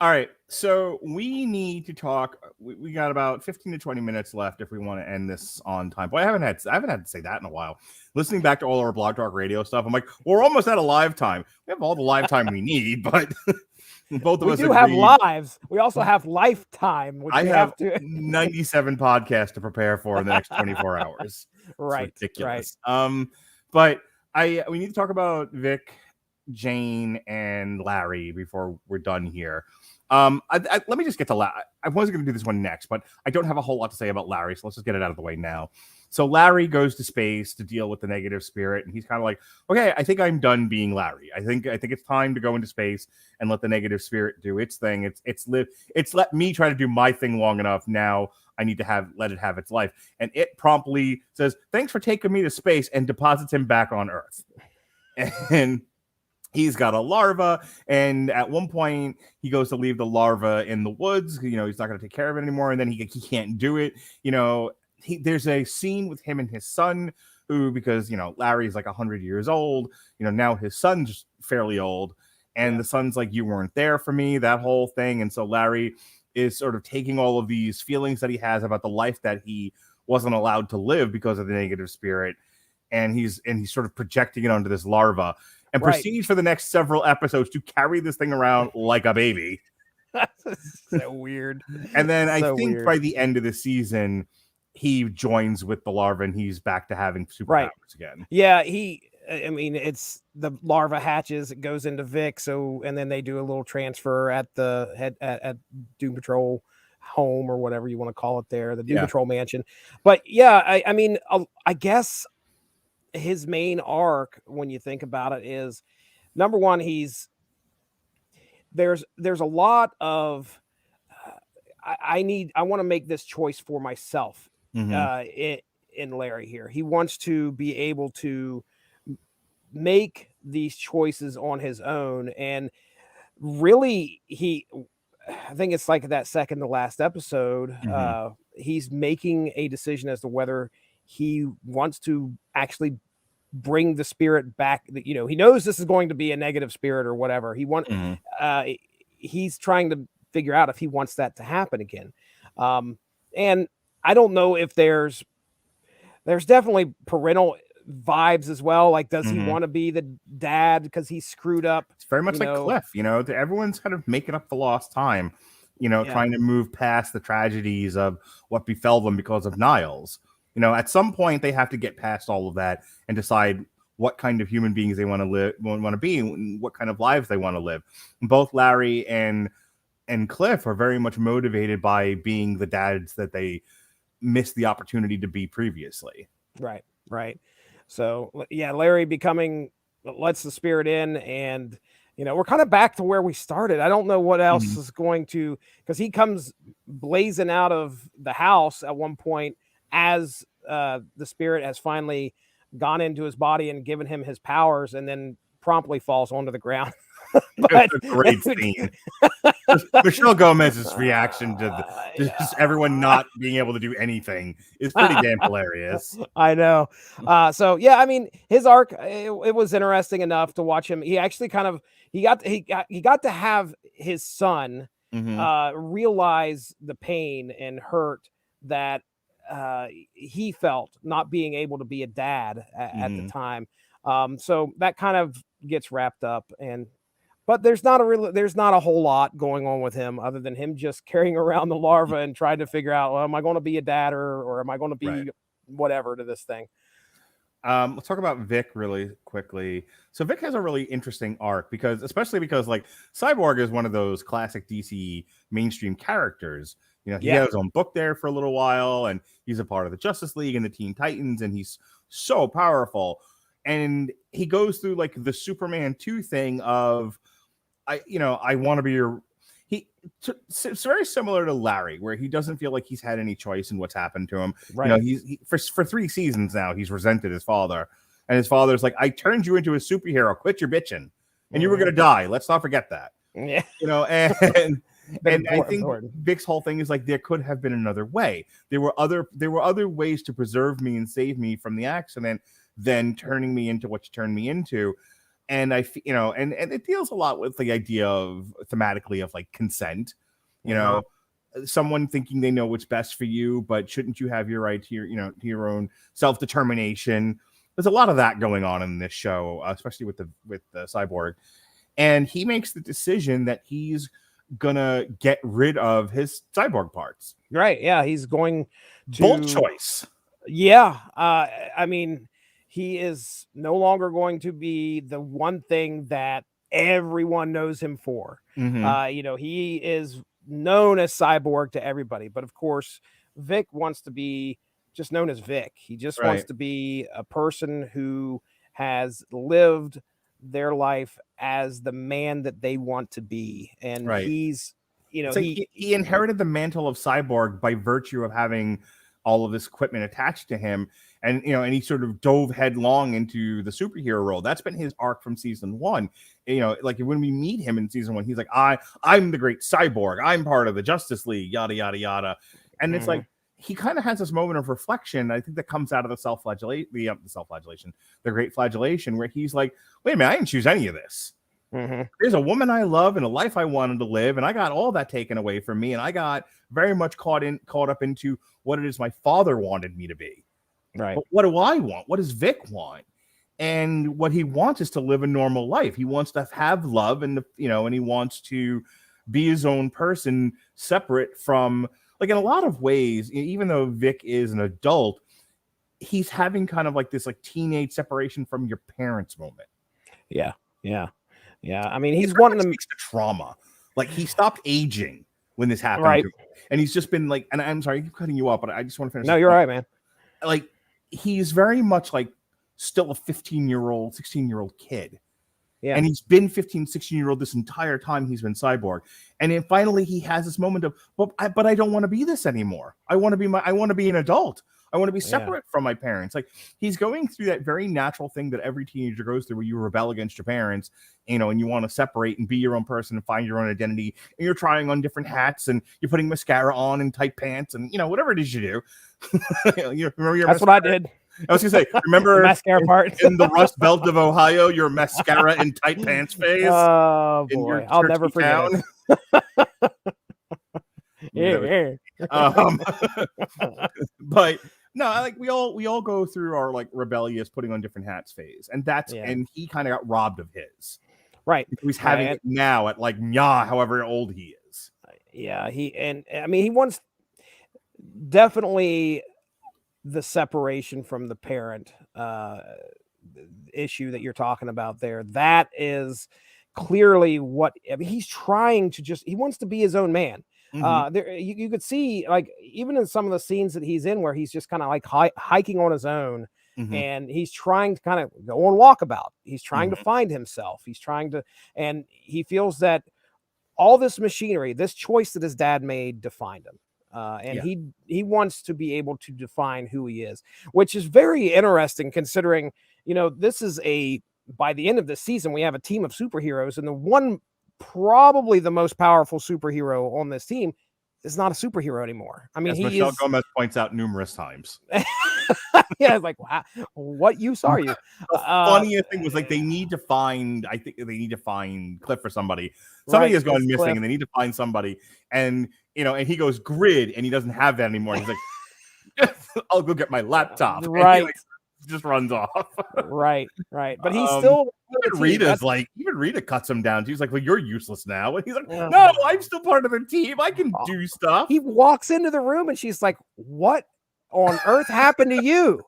All right. So we need to talk. We got about 15 to 20 minutes left if we want to end this on time. Boy, I haven't had to say that in a while. Listening back to all our Blog Talk Radio stuff, I'm like, we're almost out of live time. We have all the live time we need, but both of us do have lives. We also have lifetime. Which I have 97 podcasts to prepare for in the next 24 hours. Right. It's ridiculous. But we need to talk about Vic, Jane, and Larry before we're done here. Let me just get to Larry. I wasn't going to do this one next, but I don't have a whole lot to say about Larry, so let's just get it out of the way now. So Larry goes to space to deal with the negative spirit, and he's kind of like, okay, I think I'm done being Larry. I think it's time to go into space and let the negative spirit do its thing. It's let me try to do my thing long enough. Now I need to let it have its life. And it promptly says, thanks for taking me to space, and deposits him back on Earth. And he's got a larva, and at one point he goes to leave the larva in the woods. He's not going to take care of it anymore, and then he can't do it. There's a scene with him and his son, who, because Larry's like 100 years old. Now his son's fairly old, and the son's like, you weren't there for me, that whole thing. And so Larry is sort of taking all of these feelings that he has about the life that he wasn't allowed to live because of the negative spirit, and he's sort of projecting it onto this larva. And proceeds for the next several episodes to carry this thing around like a baby. So weird. And then I think by the end of the season, he joins with the larva, and he's back to having superpowers again. Yeah, it's the larva hatches, it goes into Vic, and then they do a little transfer at the head at Doom Patrol home, or whatever you want to call it there, the Doom Patrol mansion. But yeah, I mean, I guess his main arc, when you think about it, is number one, there's a lot of I want to make this choice for myself in Larry here. He wants to be able to make these choices on his own, and really I think it's like that second to last episode, he's making a decision as to whether he wants to actually bring the spirit back. He knows this is going to be a negative spirit or whatever. He's trying to figure out if he wants that to happen again. And I don't know if there's definitely parental vibes as well. Like, does he want to be the dad because he screwed up? It's very much like Cliff, everyone's kind of making up the lost time, trying to move past the tragedies of what befell them because of Niles. At some point they have to get past all of that and decide what kind of human beings they want to be, and what kind of lives they want to live. And both Larry and Cliff are very much motivated by being the dads that they missed the opportunity to be previously. Right. So yeah, Larry lets the spirit in, and we're kind of back to where we started. I don't know what else is going to, because he comes blazing out of the house at one point as the spirit has finally gone into his body and given him his powers, and then promptly falls onto the ground. But it's a great scene. Michelle Gomez's reaction to just everyone not being able to do anything is pretty damn hilarious. I know. So yeah, I mean, his arc, it was interesting enough to watch him. He actually he got to have his son realize the pain and hurt that he felt not being able to be a dad at the time. So that kind of gets wrapped up, but there's not a whole lot going on with him other than him just carrying around the larva and trying to figure out, well, am I going to be a dad or am I going to be whatever to this thing? Let's talk about Vic really quickly. So Vic has a really interesting arc because like Cyborg is one of those classic DC mainstream characters. You know, he had his own book there for a little while, and he's a part of the Justice League and the Teen Titans, and he's so powerful. And he goes through like the Superman 2 thing of, I want to be your. It's very similar to Larry, where he doesn't feel like he's had any choice in what's happened to him. Right. You know, for 3 seasons now, he's resented his father, and his father's like, "I turned you into a superhero. Quit your bitching, and you were gonna die. Let's not forget that." Yeah. You know, and I think Vic's whole thing is like there could have been another way. There were other ways to preserve me and save me from the accident than turning me into what you turned me into. And and it deals a lot with the idea of thematically of like consent, you know, someone thinking they know what's best for you, but shouldn't you have your right to to your own self-determination? There's a lot of that going on in this show, especially with the Cyborg. And he makes the decision that he's gonna get rid of his cyborg parts. Right. Yeah. He's going to bold choice. Yeah. I mean, he is no longer going to be the one thing that everyone knows him for. He is known as Cyborg to everybody, but of course, Vic wants to be just known as Vic. He just wants to be a person who has lived their life as the man that they want to be. And he's, he inherited the mantle of Cyborg by virtue of having all of this equipment attached to him. And, and he sort of dove headlong into the superhero role. That's been his arc from season 1. Like when we meet him in season 1, he's like, I'm the great Cyborg. I'm part of the Justice League, yada, yada, yada. And it's like, he kind of has this moment of reflection. I think that comes out of the great flagellation, where he's like, wait a minute, I didn't choose any of this. There's a woman I love and a life I wanted to live, and I got all that taken away from me, and I got very much caught up into what it is my father wanted me to be. Right. But what do I want? What does Vic want? And what he wants is to live a normal life. He wants to have love, and and he wants to be his own person, separate from, like, in a lot of ways, even though Vic is an adult, he's having kind of like this like teenage separation from your parents moment. Yeah. I mean, he's wanting to speaks to trauma. Like, he stopped aging when this happened to him. And he's just been like, and I'm sorry, I keep cutting you off, but I just want to finish. No, you're right, man. Like, he's very much like still a 15-year-old, 16-year-old kid. Yeah. And he's been 15, 16-year-old this entire time he's been Cyborg. And then finally he has this moment of, but I don't want to be this anymore. I want to be an adult. I want to be separate from my parents. Like, he's going through that very natural thing that every teenager goes through, where you rebel against your parents, and you want to separate and be your own person and find your own identity. And you're trying on different hats, and you're putting mascara on and tight pants, and whatever it is you do. You remember your That's mascara? What I did. I was gonna say, remember mascara part in the Rust Belt of Ohio, your mascara and tight pants phase. Oh boy, I'll never forget it. But no, like we all go through our like rebellious putting on different hats phase, and and he kind of got robbed of his. Right, he's having it now at like however old he is. Yeah, he wants definitely the separation from the parent issue that you're talking about there. That is clearly what he's trying to he wants to be his own man. There you could see, like, even in some of the scenes that he's in where he's just kind of like hiking on his own, and he's trying to kind of go on walkabout. He's trying to find himself. He's trying to, and he feels that all this machinery, this choice that his dad made, defined him. He wants to be able to define who he is, which is very interesting considering, this is by the end of the season, we have a team of superheroes, and the one probably the most powerful superhero on this team is not a superhero anymore. I mean, Michelle Gomez points out numerous times. Yeah, it's like, wow, what use are you? The funniest thing was, like, I think they need to find Cliff for somebody. Somebody has gone missing, Cliff. And they need to find somebody. And and he goes grid, and he doesn't have that anymore. He's like, I'll go get my laptop. Right. And he, like, just runs off. Right. But he's still even Rita cuts him down. She's like, well, you're useless now. And he's like, no, I'm still part of the team. I can do stuff. He walks into the room and she's like, what on earth happened to you?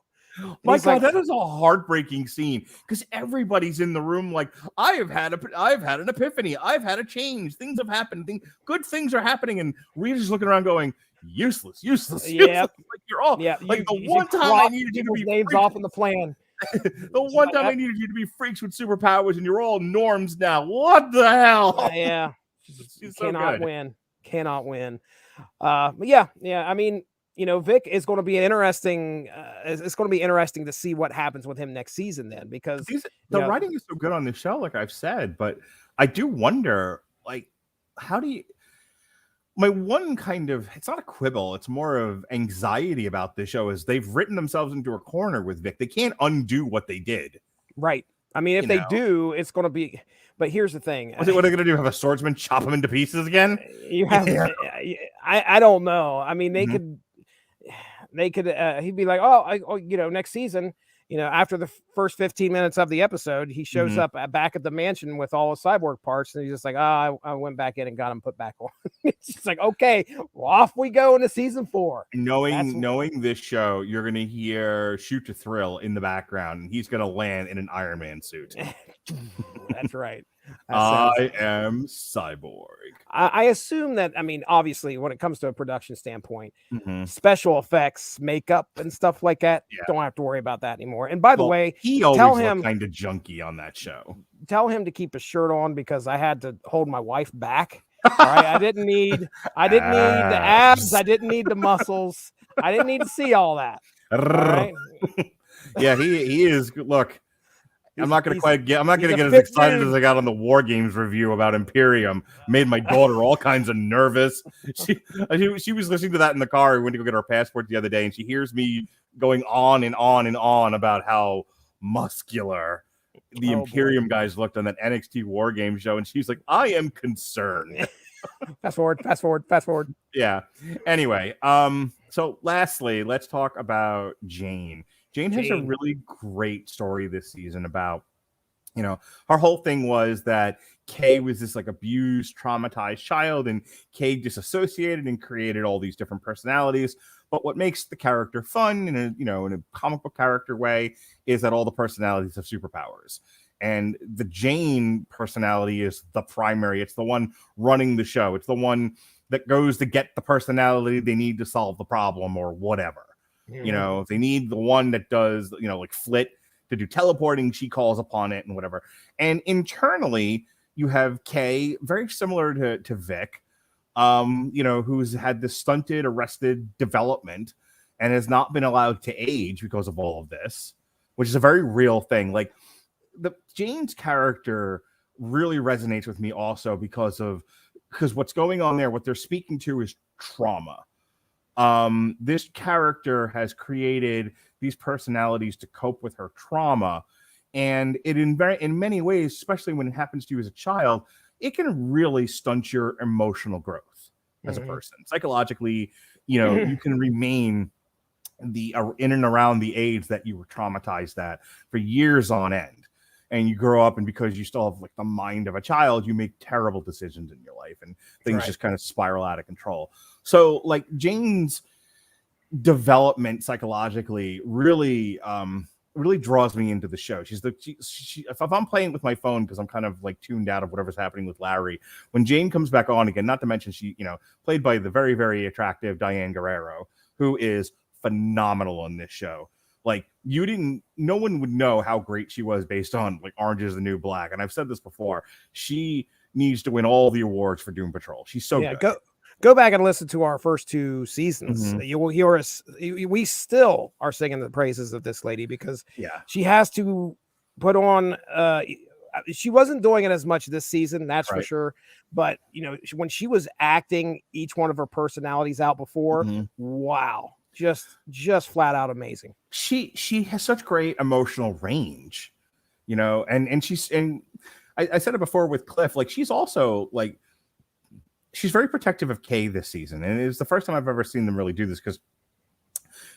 My God, that is a heartbreaking scene because everybody's in the room like, I've had an epiphany. I've had a change. Things have happened. Good things are happening. And Rita's looking around going, useless. Yeah, like you're all like the one time I needed you to be names off in the plan. The one time I needed you to be freaks with superpowers, and you're all norms now. What the hell? Yeah, she's cannot win. But yeah. I mean, Vic is going to be interesting. It's going to be interesting to see what happens with him next season. Then, because the writing is so good on the show, like I've said, but I do wonder, like, how do you? My one kind of, it's not a quibble, it's more of anxiety about this show is they've written themselves into a corner with Vic. They can't undo what they did. Right. I mean, if they do, it's going to be, but here's the thing. What are they going to do? Have a swordsman chop him into pieces again? You have, I don't know. I mean, they could, he'd be like, next season, after the first 15 minutes of the episode, he shows up back at the mansion with all the cyborg parts, and he's just like, I went back in and got him put back on. It's just like, okay, well, off we go into season 4. Knowing this show, you're going to hear Shoot to Thrill in the background, and he's going to land in an Iron Man suit. That's right. I am Cyborg. I assume that, I mean, obviously, when it comes to a production standpoint, special effects, makeup, and stuff like that, don't have to worry about that anymore. And by the way, he always looked kind of junky on that show. Tell him to keep his shirt on because I had to hold my wife back. All right, I didn't need the abs. I didn't need the muscles. I didn't need to see all that. All right? Yeah, he is. Look. I'm not going to get as excited as I got on the War Games review about Imperium. Made my daughter all kinds of nervous. She was listening to that in the car. We went to go get our passport the other day, and she hears me going on and on and on about how muscular the Imperium guys looked on that NXT War Games show, and she's like, I am concerned. Fast forward. Yeah. Anyway, so lastly, let's talk about Jane. Jane has a really great story this season about, her whole thing was that Kay was this like abused, traumatized child, and Kay disassociated and created all these different personalities. But what makes the character fun in a comic book character way is that all the personalities have superpowers. And the Jane personality is the primary. It's the one running the show. It's the one that goes to get the personality they need to solve the problem or whatever. If they need the one that does, like Flit to do teleporting, she calls upon it and whatever. And internally, you have Kay, very similar to Vic, who's had this stunted, arrested development and has not been allowed to age because of all of this, which is a very real thing. Like Jane's character really resonates with me also because what's going on there, what they're speaking to is trauma. This character has created these personalities to cope with her trauma, and it in many ways, especially when it happens to you as a child, it can really stunt your emotional growth as a person. Psychologically, you can remain in and around the age that you were traumatized at for years on end, and you grow up, and because you still have like the mind of a child, you make terrible decisions in your life, and things just kind of spiral out of control. So like Jane's development psychologically really draws me into the show. She if I'm playing with my phone, because I'm kind of like tuned out of whatever's happening with Larry, when Jane comes back on again, not to mention she, played by the very, very attractive Diane Guerrero, who is phenomenal in this show. Like no one would know how great she was based on like Orange is the New Black. And I've said this before, she needs to win all the awards for Doom Patrol. She's so good. Go back and listen to our first 2 seasons. You will hear us. We still are singing the praises of this lady because she has to put on. She wasn't doing it as much this season, that's for sure. But when she was acting each one of her personalities out before, wow, just flat out amazing. She has such great emotional range, and I said it before with Cliff. Like she's also like. She's very protective of Kay this season, and it's the first time I've ever seen them really do this because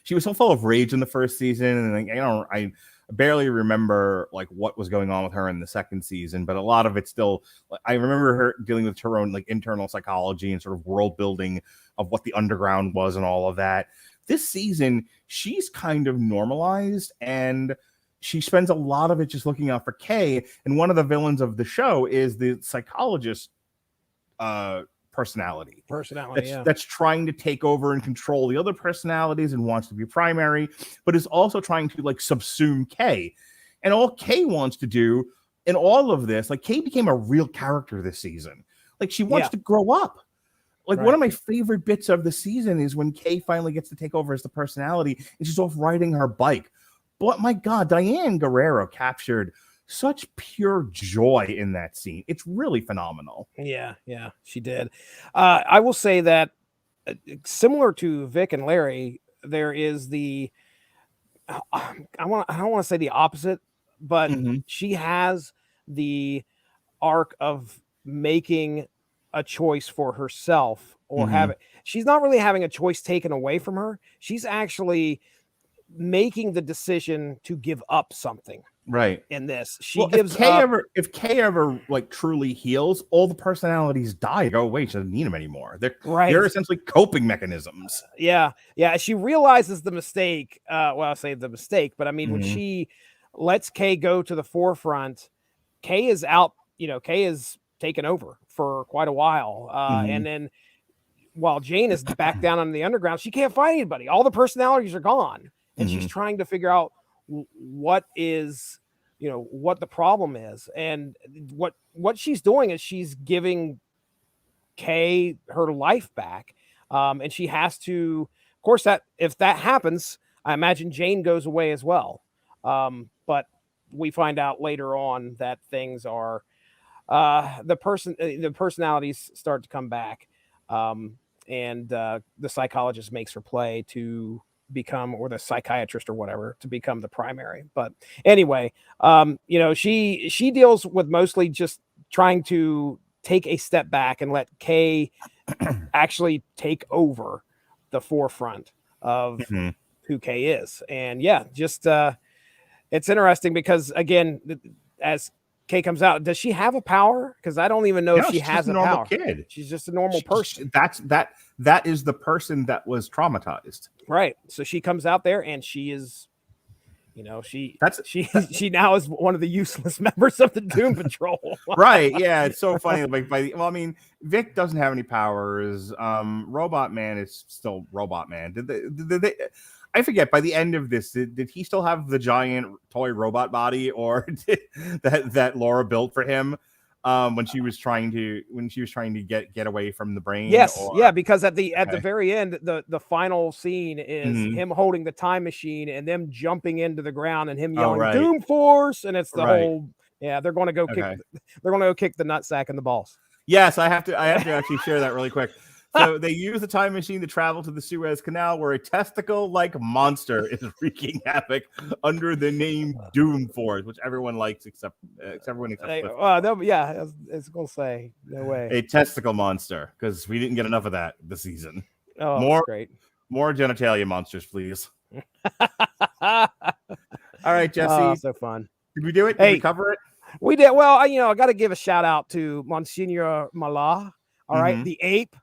she was so full of rage in the first season, and like, I barely remember like what was going on with her in the second season, but a lot of it still, I remember her dealing with her own like internal psychology and sort of world building of what the underground was and all of that. This season, she's kind of normalized, and she spends a lot of it just looking out for Kay. And one of the villains of the show is the psychologist personality that's trying to take over and control the other personalities and wants to be primary, but is also trying to like subsume Kay. And all Kay wants to do in all of this, like Kay became a real character this season. Like she wants to grow up. Like one of my favorite bits of the season is when Kay finally gets to take over as the personality and she's off riding her bike. But my God, Diane Guerrero captured such pure joy in that scene. It's really phenomenal. Yeah, she did. I will say that similar to Vic and Larry, there is the I don't want to say the opposite, but she has the arc of making a choice for herself or she's not really having a choice taken away from her. She's actually making the decision to give up something. Right. In this, she gives up. If Kay ever like truly heals, all the personalities die, go away. She doesn't need them anymore. They're essentially coping mechanisms. Yeah. She realizes the mistake. Well, I'll say the mistake, but I mean, when she lets Kay go to the forefront, Kay is out. Kay is taken over for quite a while, and then while Jane is back down on the underground, she can't find anybody. All the personalities are gone, and she's trying to figure out what is what the problem is, and what she's doing is she's giving Kay her life back, and she has to, of course, that if that happens, I imagine Jane goes away as well, but we find out later on that things are the personalities start to come back, and the psychologist makes her play to become, or the psychiatrist or whatever, to become the primary. But anyway, she deals with mostly just trying to take a step back and let Kay actually take over the forefront of who Kay is. And just it's interesting because again, as Kay comes out, does she have a power? Because I don't even know if she has a normal power. Kid. She's just a normal person. That is the person that was traumatized. Right. So she comes out there and she is, she now is one of the useless members of the Doom Patrol. Right. Yeah. It's so funny. Vic doesn't have any powers. Robot Man is still Robot Man. Did they I forget, by the end of this, did he still have the giant toy robot body, or did that Laura built for him when she was trying to get away from the brain? Yes, because at the very end, the final scene is him holding the time machine and them jumping into the ground and him yelling Doom Force, and it's the whole they're going to go kick the nutsack in the balls. Yes, I have to actually share that really quick. So they use the time machine to travel to the Suez Canal, where a testicle-like monster is wreaking havoc under the name Doom Force, which everyone likes except everyone except Cliff. I was gonna say no way. A testicle monster, because we didn't get enough of that this season. Oh, more great. More genitalia monsters, please. All right, Jesse. So fun. Did we do it? Did we cover it? We did. Well, I got to give a shout out to Monsignor Malah. All right, the ape.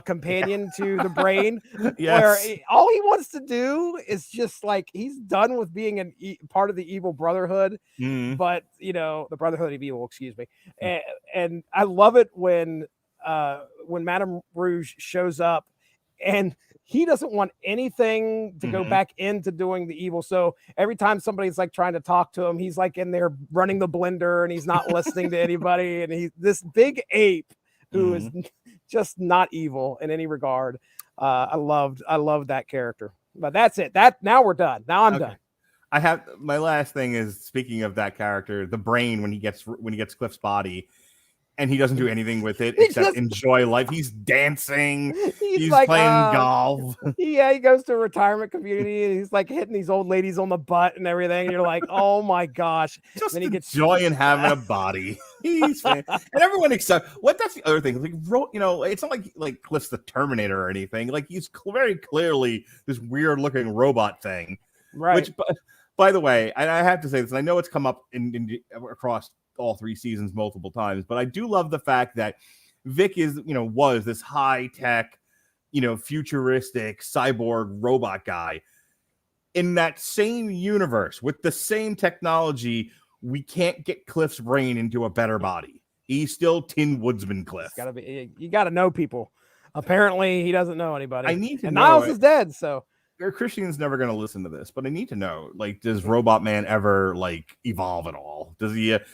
Companion to the brain, where all he wants to do is just like, he's done with being part of the evil brotherhood, but the Brotherhood of Evil, excuse me. And I love it when Madame Rouge shows up and he doesn't want anything to go back into doing the evil. So every time somebody's like trying to talk to him, he's like in there running the blender and he's not listening to anybody. And he's this big ape who is just not evil in any regard. I loved that character. But that's it. Now we're done. Now I'm done. I have my last thing is, speaking of that character, the brain, when he gets Cliff's body, And he doesn't do anything with it except enjoy life. He's dancing. He's like, playing golf. Yeah, he goes to a retirement community and he's like hitting these old ladies on the butt and everything. And you're like, oh my gosh. Just then he gets enjoying having a body. He's and everyone accepts. What that's the other thing. Like, it's not like Cliff's the Terminator or anything. Like, he's very clearly this weird looking robot thing. Right. Which, by the way, I have to say this, and I know it's come up in across all 3 seasons multiple times, but I do love the fact that Vic was this high tech, futuristic cyborg robot guy. In that same universe with the same technology, we can't get Cliff's brain into a better body. He's still Tin Woodsman Cliff. You gotta know people. Apparently he doesn't know anybody. I need to know. Niles is dead, so Christian's never going to listen to this, but I need to know, like, does Robot Man ever evolve at all? Does he ever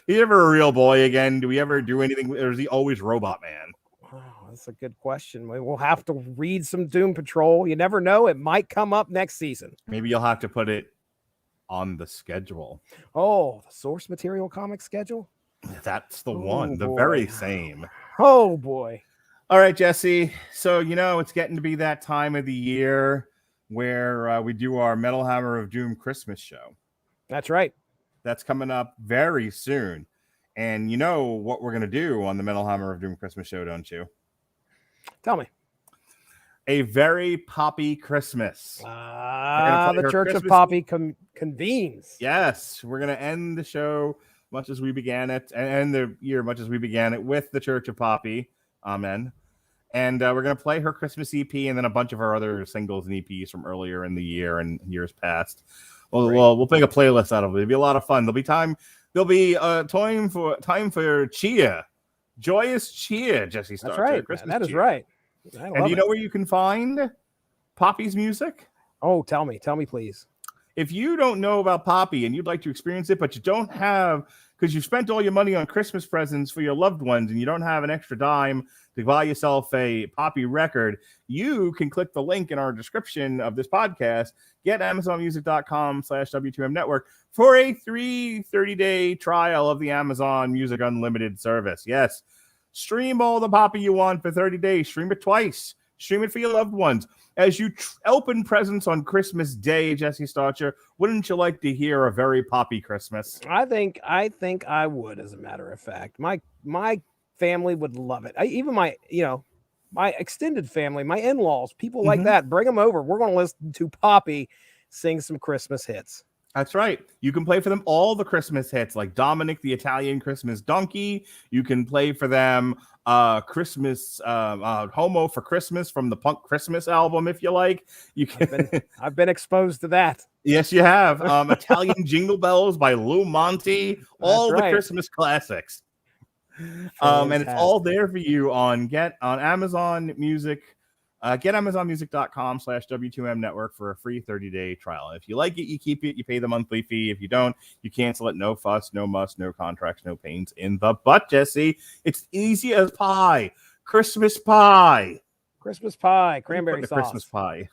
he's ever a real boy again? Do we ever do anything, or is he always Robot Man? Oh, that's a good question. We'll have to read some Doom Patrol. You never know. It might come up next season. Maybe you'll have to put it on the schedule. Oh, the source material comic schedule? That's the one. The very same. Oh, boy. All right, Jesse. So, it's getting to be that time of the year where we do our Metal Hammer of Doom Christmas show. That's right. That's coming up very soon. And you know what we're going to do on the Metal Hammer of Doom Christmas show, don't you? Tell me. A very poppy Christmas. The Church of Poppy convenes. Yes, we're going to end the show much as we began it, and end the year much as we began it, with the Church of Poppy. Amen. And we're going to play her Christmas EP and then a bunch of her other singles and EPs from earlier in the year and years past. We'll make a playlist out of it. It'll be a lot of fun. There'll be time for cheer. Joyous cheer, Jesse Starcher. That's right. Christmas that is cheer. right. And you know where you can find Poppy's music? Oh, tell me, please. If you don't know about Poppy and you'd like to experience it, but you don't have, because you spent all your money on Christmas presents for your loved ones and you don't have an extra dime to buy yourself a Poppy record, you can click the link in our description of this podcast, get amazonmusic.com/W2M network for a 30-day trial of the Amazon Music Unlimited service. Yes, stream all the Poppy you want for 30 days. Stream it twice. Stream it for your loved ones. As you open presents on Christmas Day, Jesse Starcher, wouldn't you like to hear a very Poppy Christmas? I think I would, as a matter of fact. My family would love it. Even my extended family, my in-laws, people like that, bring them over. We're going to listen to Poppy sing some Christmas hits. That's right. You can play for them all the Christmas hits, like Dominic the Italian Christmas Donkey. You can play for them Christmas Homo for Christmas from the Punk Christmas album, if you like. You can. I've been exposed to that. Yes, you have. Italian Jingle Bells by Lou Monte. All the Christmas classics. And it's all there for you on Amazon Music. Get amazonmusic.com/W2M network for a free 30-day trial. If you like it, you keep it. You pay the monthly fee. If you don't, you cancel it. No fuss, no muss, no contracts, no pains in the butt, Jesse. It's easy as pie. Christmas pie. Christmas pie. Cranberry sauce. Christmas pie.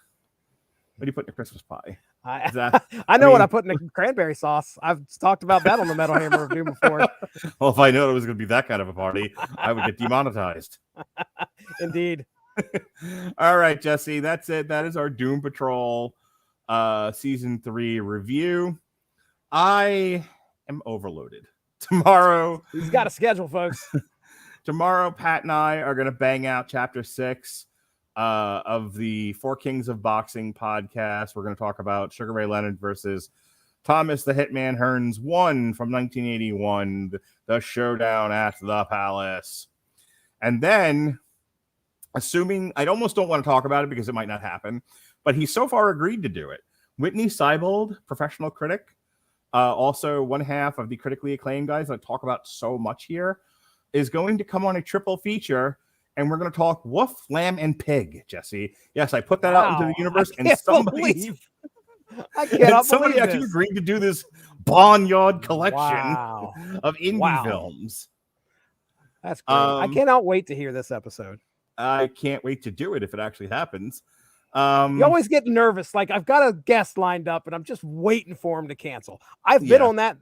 What do you put in a Christmas pie? I know what I put in the cranberry sauce. I've talked about that on the Metal Hammer of Doom before. Well, if I knew it was going to be that kind of a party, I would get demonetized. Indeed. All right, Jesse, that's it. That is our Doom Patrol season 3 review. I am overloaded. Tomorrow, he's got a schedule, folks. Tomorrow, Pat and I are going to bang out chapter 6 of the Four Kings of Boxing podcast. We're going to talk about Sugar Ray Leonard versus Thomas the Hitman Hearns 1 from 1981, the showdown at the Palace. And then, assuming, I almost don't want to talk about it because it might not happen, but he so far agreed to do it. Whitney Seibold, professional critic, also one half of the critically acclaimed guys that I talk about so much here, is going to come on a triple feature, and we're going to talk Woof, Lamb, and Pig, Jesse. Yes, I put that out into the universe, and somebody actually agreed to do this Barnyard collection of indie films. That's great. I cannot wait to hear this episode. I can't wait to do it if it actually happens. You always get nervous. Like I've got a guest lined up and I'm just waiting for him to cancel. I've been on that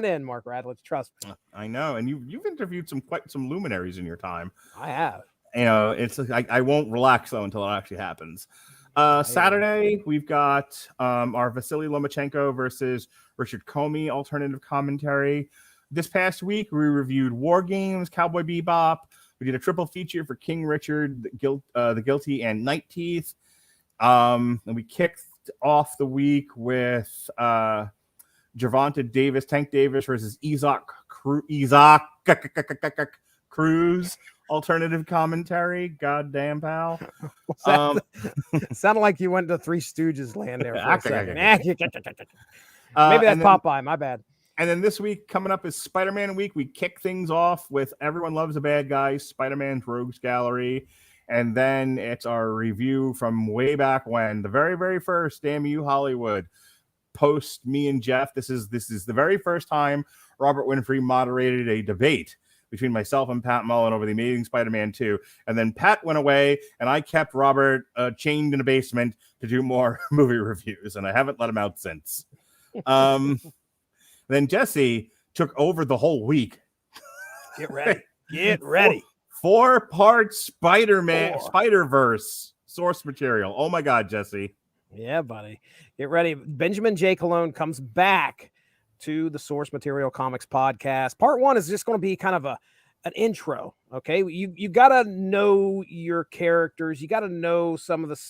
end, Mark Radulich. Trust me. I know. And you've interviewed quite some luminaries in your time. I have. You know, it's I won't relax though until it actually happens. Saturday, we've got our Vasily Lomachenko versus Richard Comey alternative commentary. This past week, we reviewed War Games, Cowboy Bebop. We did a triple feature for King Richard, The Guilty, and Night Teeth. And we kicked off the week with Gervonta Davis, Tank Davis versus Isaac Cruz alternative commentary. Goddamn, pal. Sounded like you went to Three Stooges land there for a second. Maybe that's Popeye. My bad. And then this week coming up is Spider-Man week. We kick things off with Everyone Loves a Bad Guy, Spider-Man's Rogues Gallery. And then it's our review from way back when, the very, very first Damn You Hollywood post me and Jeff. This is the very first time Robert Winfrey moderated a debate between myself and Pat Mullen over The Amazing Spider-Man 2. And then Pat went away and I kept Robert chained in a basement to do more movie reviews. And I haven't let him out since. Then Jesse took over the whole week. Get ready. Get ready. 4-part Spider-Verse source material. Oh my God, Jesse. Yeah, buddy. Get ready. Benjamin J. Cologne comes back to the Source Material Comics podcast. Part 1 is just going to be kind of an intro. Okay. You got to know your characters. You got to know some of the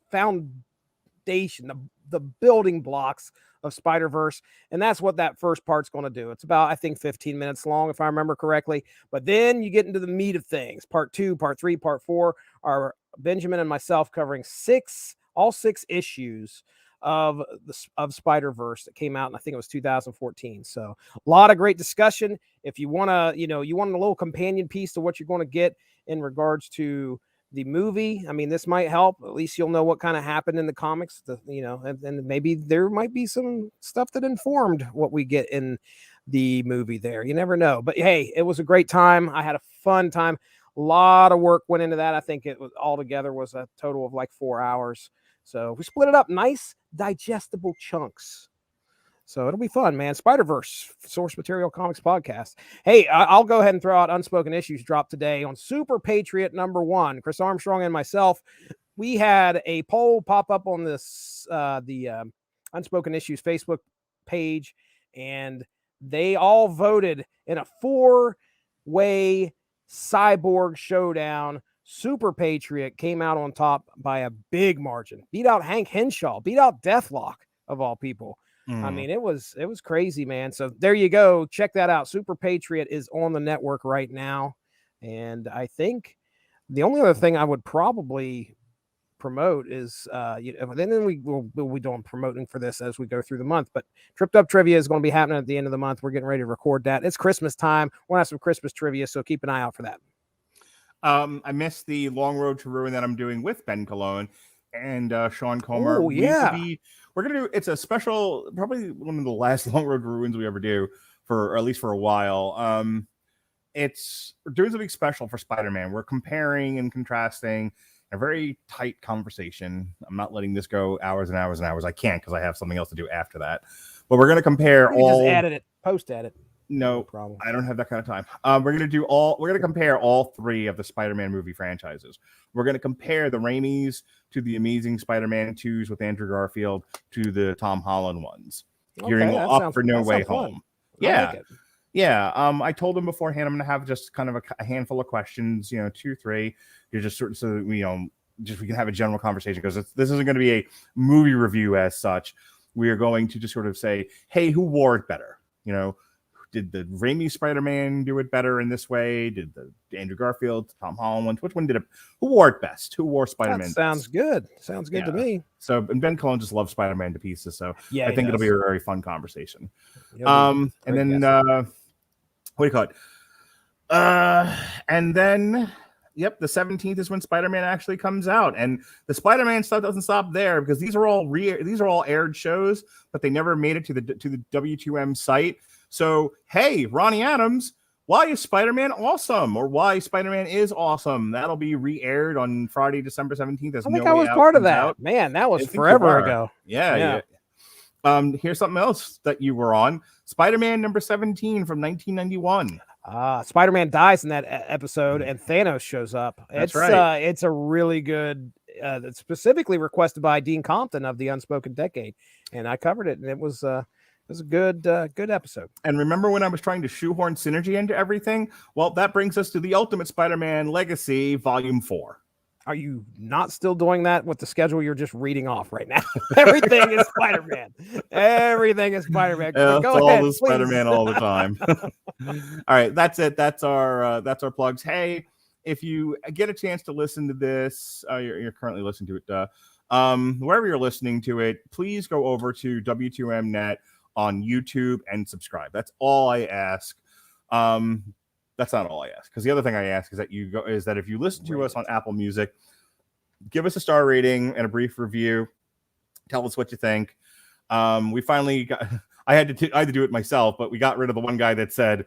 foundation, the building blocks of Spider-Verse, and that's what that first part's going to do. It's about, I think, 15 minutes long, if I remember correctly. But then you get into the meat of things. Part 2, Part 3, Part 4 are Benjamin and myself covering all six issues of Spider-Verse that came out, and I think it was 2014. So a lot of great discussion. If you want to, you want a little companion piece to what you're going to get in regards to the movie, I mean, this might help. At least you'll know what kind of happened in the comics, and maybe there might be some stuff that informed what we get in the movie there. You never know. But hey, it was a great time. I had a fun time. A lot of work went into that. I think it was altogether was a total of like 4 hours. So we split it up nice, digestible chunks. So it'll be fun, man. Spider-Verse, Source Material Comics podcast. Hey, I'll go ahead and throw out Unspoken Issues drop today on Super Patriot #1. Chris Armstrong and myself, we had a poll pop up on this the Unspoken Issues Facebook page, and they all voted in a 4-way cyborg showdown. Super Patriot came out on top by a big margin. Beat out Hank Henshaw, beat out Deathlock of all people. I mean, it was crazy, man. So there you go. Check that out. Super Patriot is on the network right now. And I think the only other thing I would probably promote is, then we'll be doing promoting for this as we go through the month. But Tripped Up Trivia is going to be happening at the end of the month. We're getting ready to record that. It's Christmas time. We're going to have some Christmas trivia, so keep an eye out for that. I missed the Long Road to Ruin that I'm doing with Ben Cologne and Sean Comer. Oh, yeah. We're going to do, it's a special, probably one of the last Long Road to Ruins we ever do, or at least for a while. We're doing something special for Spider-Man. We're comparing and contrasting a very tight conversation. I'm not letting this go hours and hours and hours. I can't because I have something else to do after that. But we're going to compare just added it, post-edit. No problem. I don't have that kind of time. We're going to compare all 3 of the Spider-Man movie franchises. We're going to compare the Raimis to the Amazing Spider-Man 2s with Andrew Garfield to the Tom Holland ones. Gearing up for No Way Home. Yeah. Yeah. I told him beforehand, I'm going to have just kind of a handful of questions, 2, 3. You're just sort of, so we can have a general conversation, because this isn't going to be a movie review as such. We are going to just sort of say, hey, who wore it better? Did the Raimi Spider-Man do it better in this way? Did the Andrew Garfield, Tom Holland ones? Which one did it? Who wore it best? Who wore Spider-Man? Sounds good. Sounds good to me. So, and Ben Cologne just loves Spider-Man to pieces. So yeah, I think it'll be a very fun conversation. And then what do you call it? And then, the 17th is when Spider-Man actually comes out, and the Spider-Man stuff doesn't stop there, because these are all aired shows, but they never made it to the W2M site. So, hey, Ronnie Adams, Why is Spider-Man awesome, or why Spider-Man is awesome. That'll be re-aired on Friday, December 17th. As I think No I Way was Out part of comes that. out. Man, that was I think you forever were. ago. Yeah. Here's something else that you were on. Spider-Man number 17 from 1991. Spider-Man dies in that episode, and Thanos shows up. That's right. It's a really good, that's specifically requested by Dean Compton of the Unspoken Decade, and I covered it, and it was a good episode. And remember when I was trying to shoehorn synergy into everything? Well, that brings us to the Ultimate Spider-Man Legacy Volume 4. Are you not still doing that with the schedule you're just reading off right now? Everything is Spider-Man. Everything is Spider-Man. Go ahead, please. Spider-Man all the time. All right, that's it. That's our plugs. Hey, if you get a chance to listen to this, you're currently listening to it. Wherever you're listening to it, please go over to W2Mnet on YouTube and subscribe. That's all I ask. That's not all I ask, because the other thing I ask is that if you listen to us on Apple Music, give us a star rating and a brief review. Tell us what you think. We finally got. I had to do it myself, but we got rid of the one guy that said,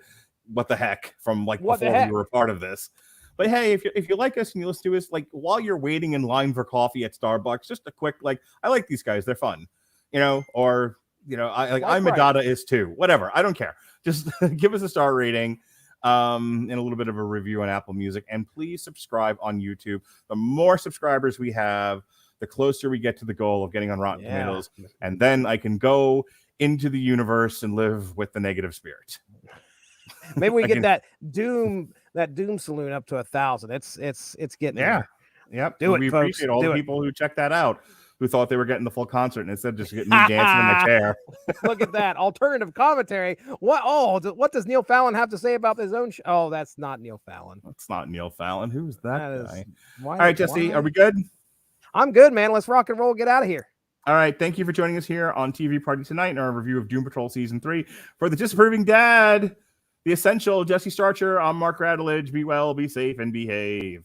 "What the heck?" from before we were a part of this. But hey, if you like us and you listen to us, while you're waiting in line for coffee at Starbucks, just a quick I like these guys. They're fun, or Amidada is too. Whatever, I don't care. Just give us a star rating. And a little bit of a review on Apple Music, and please subscribe on YouTube. The more subscribers we have, the closer we get to the goal of getting on Rotten Tomatoes, and then I can go into the universe and live with the negative spirit. Maybe we get that Doom Saloon up to 1,000. It's getting there. Yep. Do it, we folks. Appreciate all the people who checked that out, who thought they were getting the full concert, and instead just getting me dancing in my chair. Look at that alternative commentary. What does Neil Fallon have to say about his own show? Oh, that's not Neil Fallon. That's not Neil Fallon. Who's that guy? All right, Jesse, are we good? I'm good, man. Let's rock and roll. Get out of here. All right. Thank you for joining us here on TV Party tonight in our review of Doom Patrol Season 3. For the Disapproving Dad, the Essential, Jesse Starcher, I'm Mark Radulich. Be well, be safe, and behave.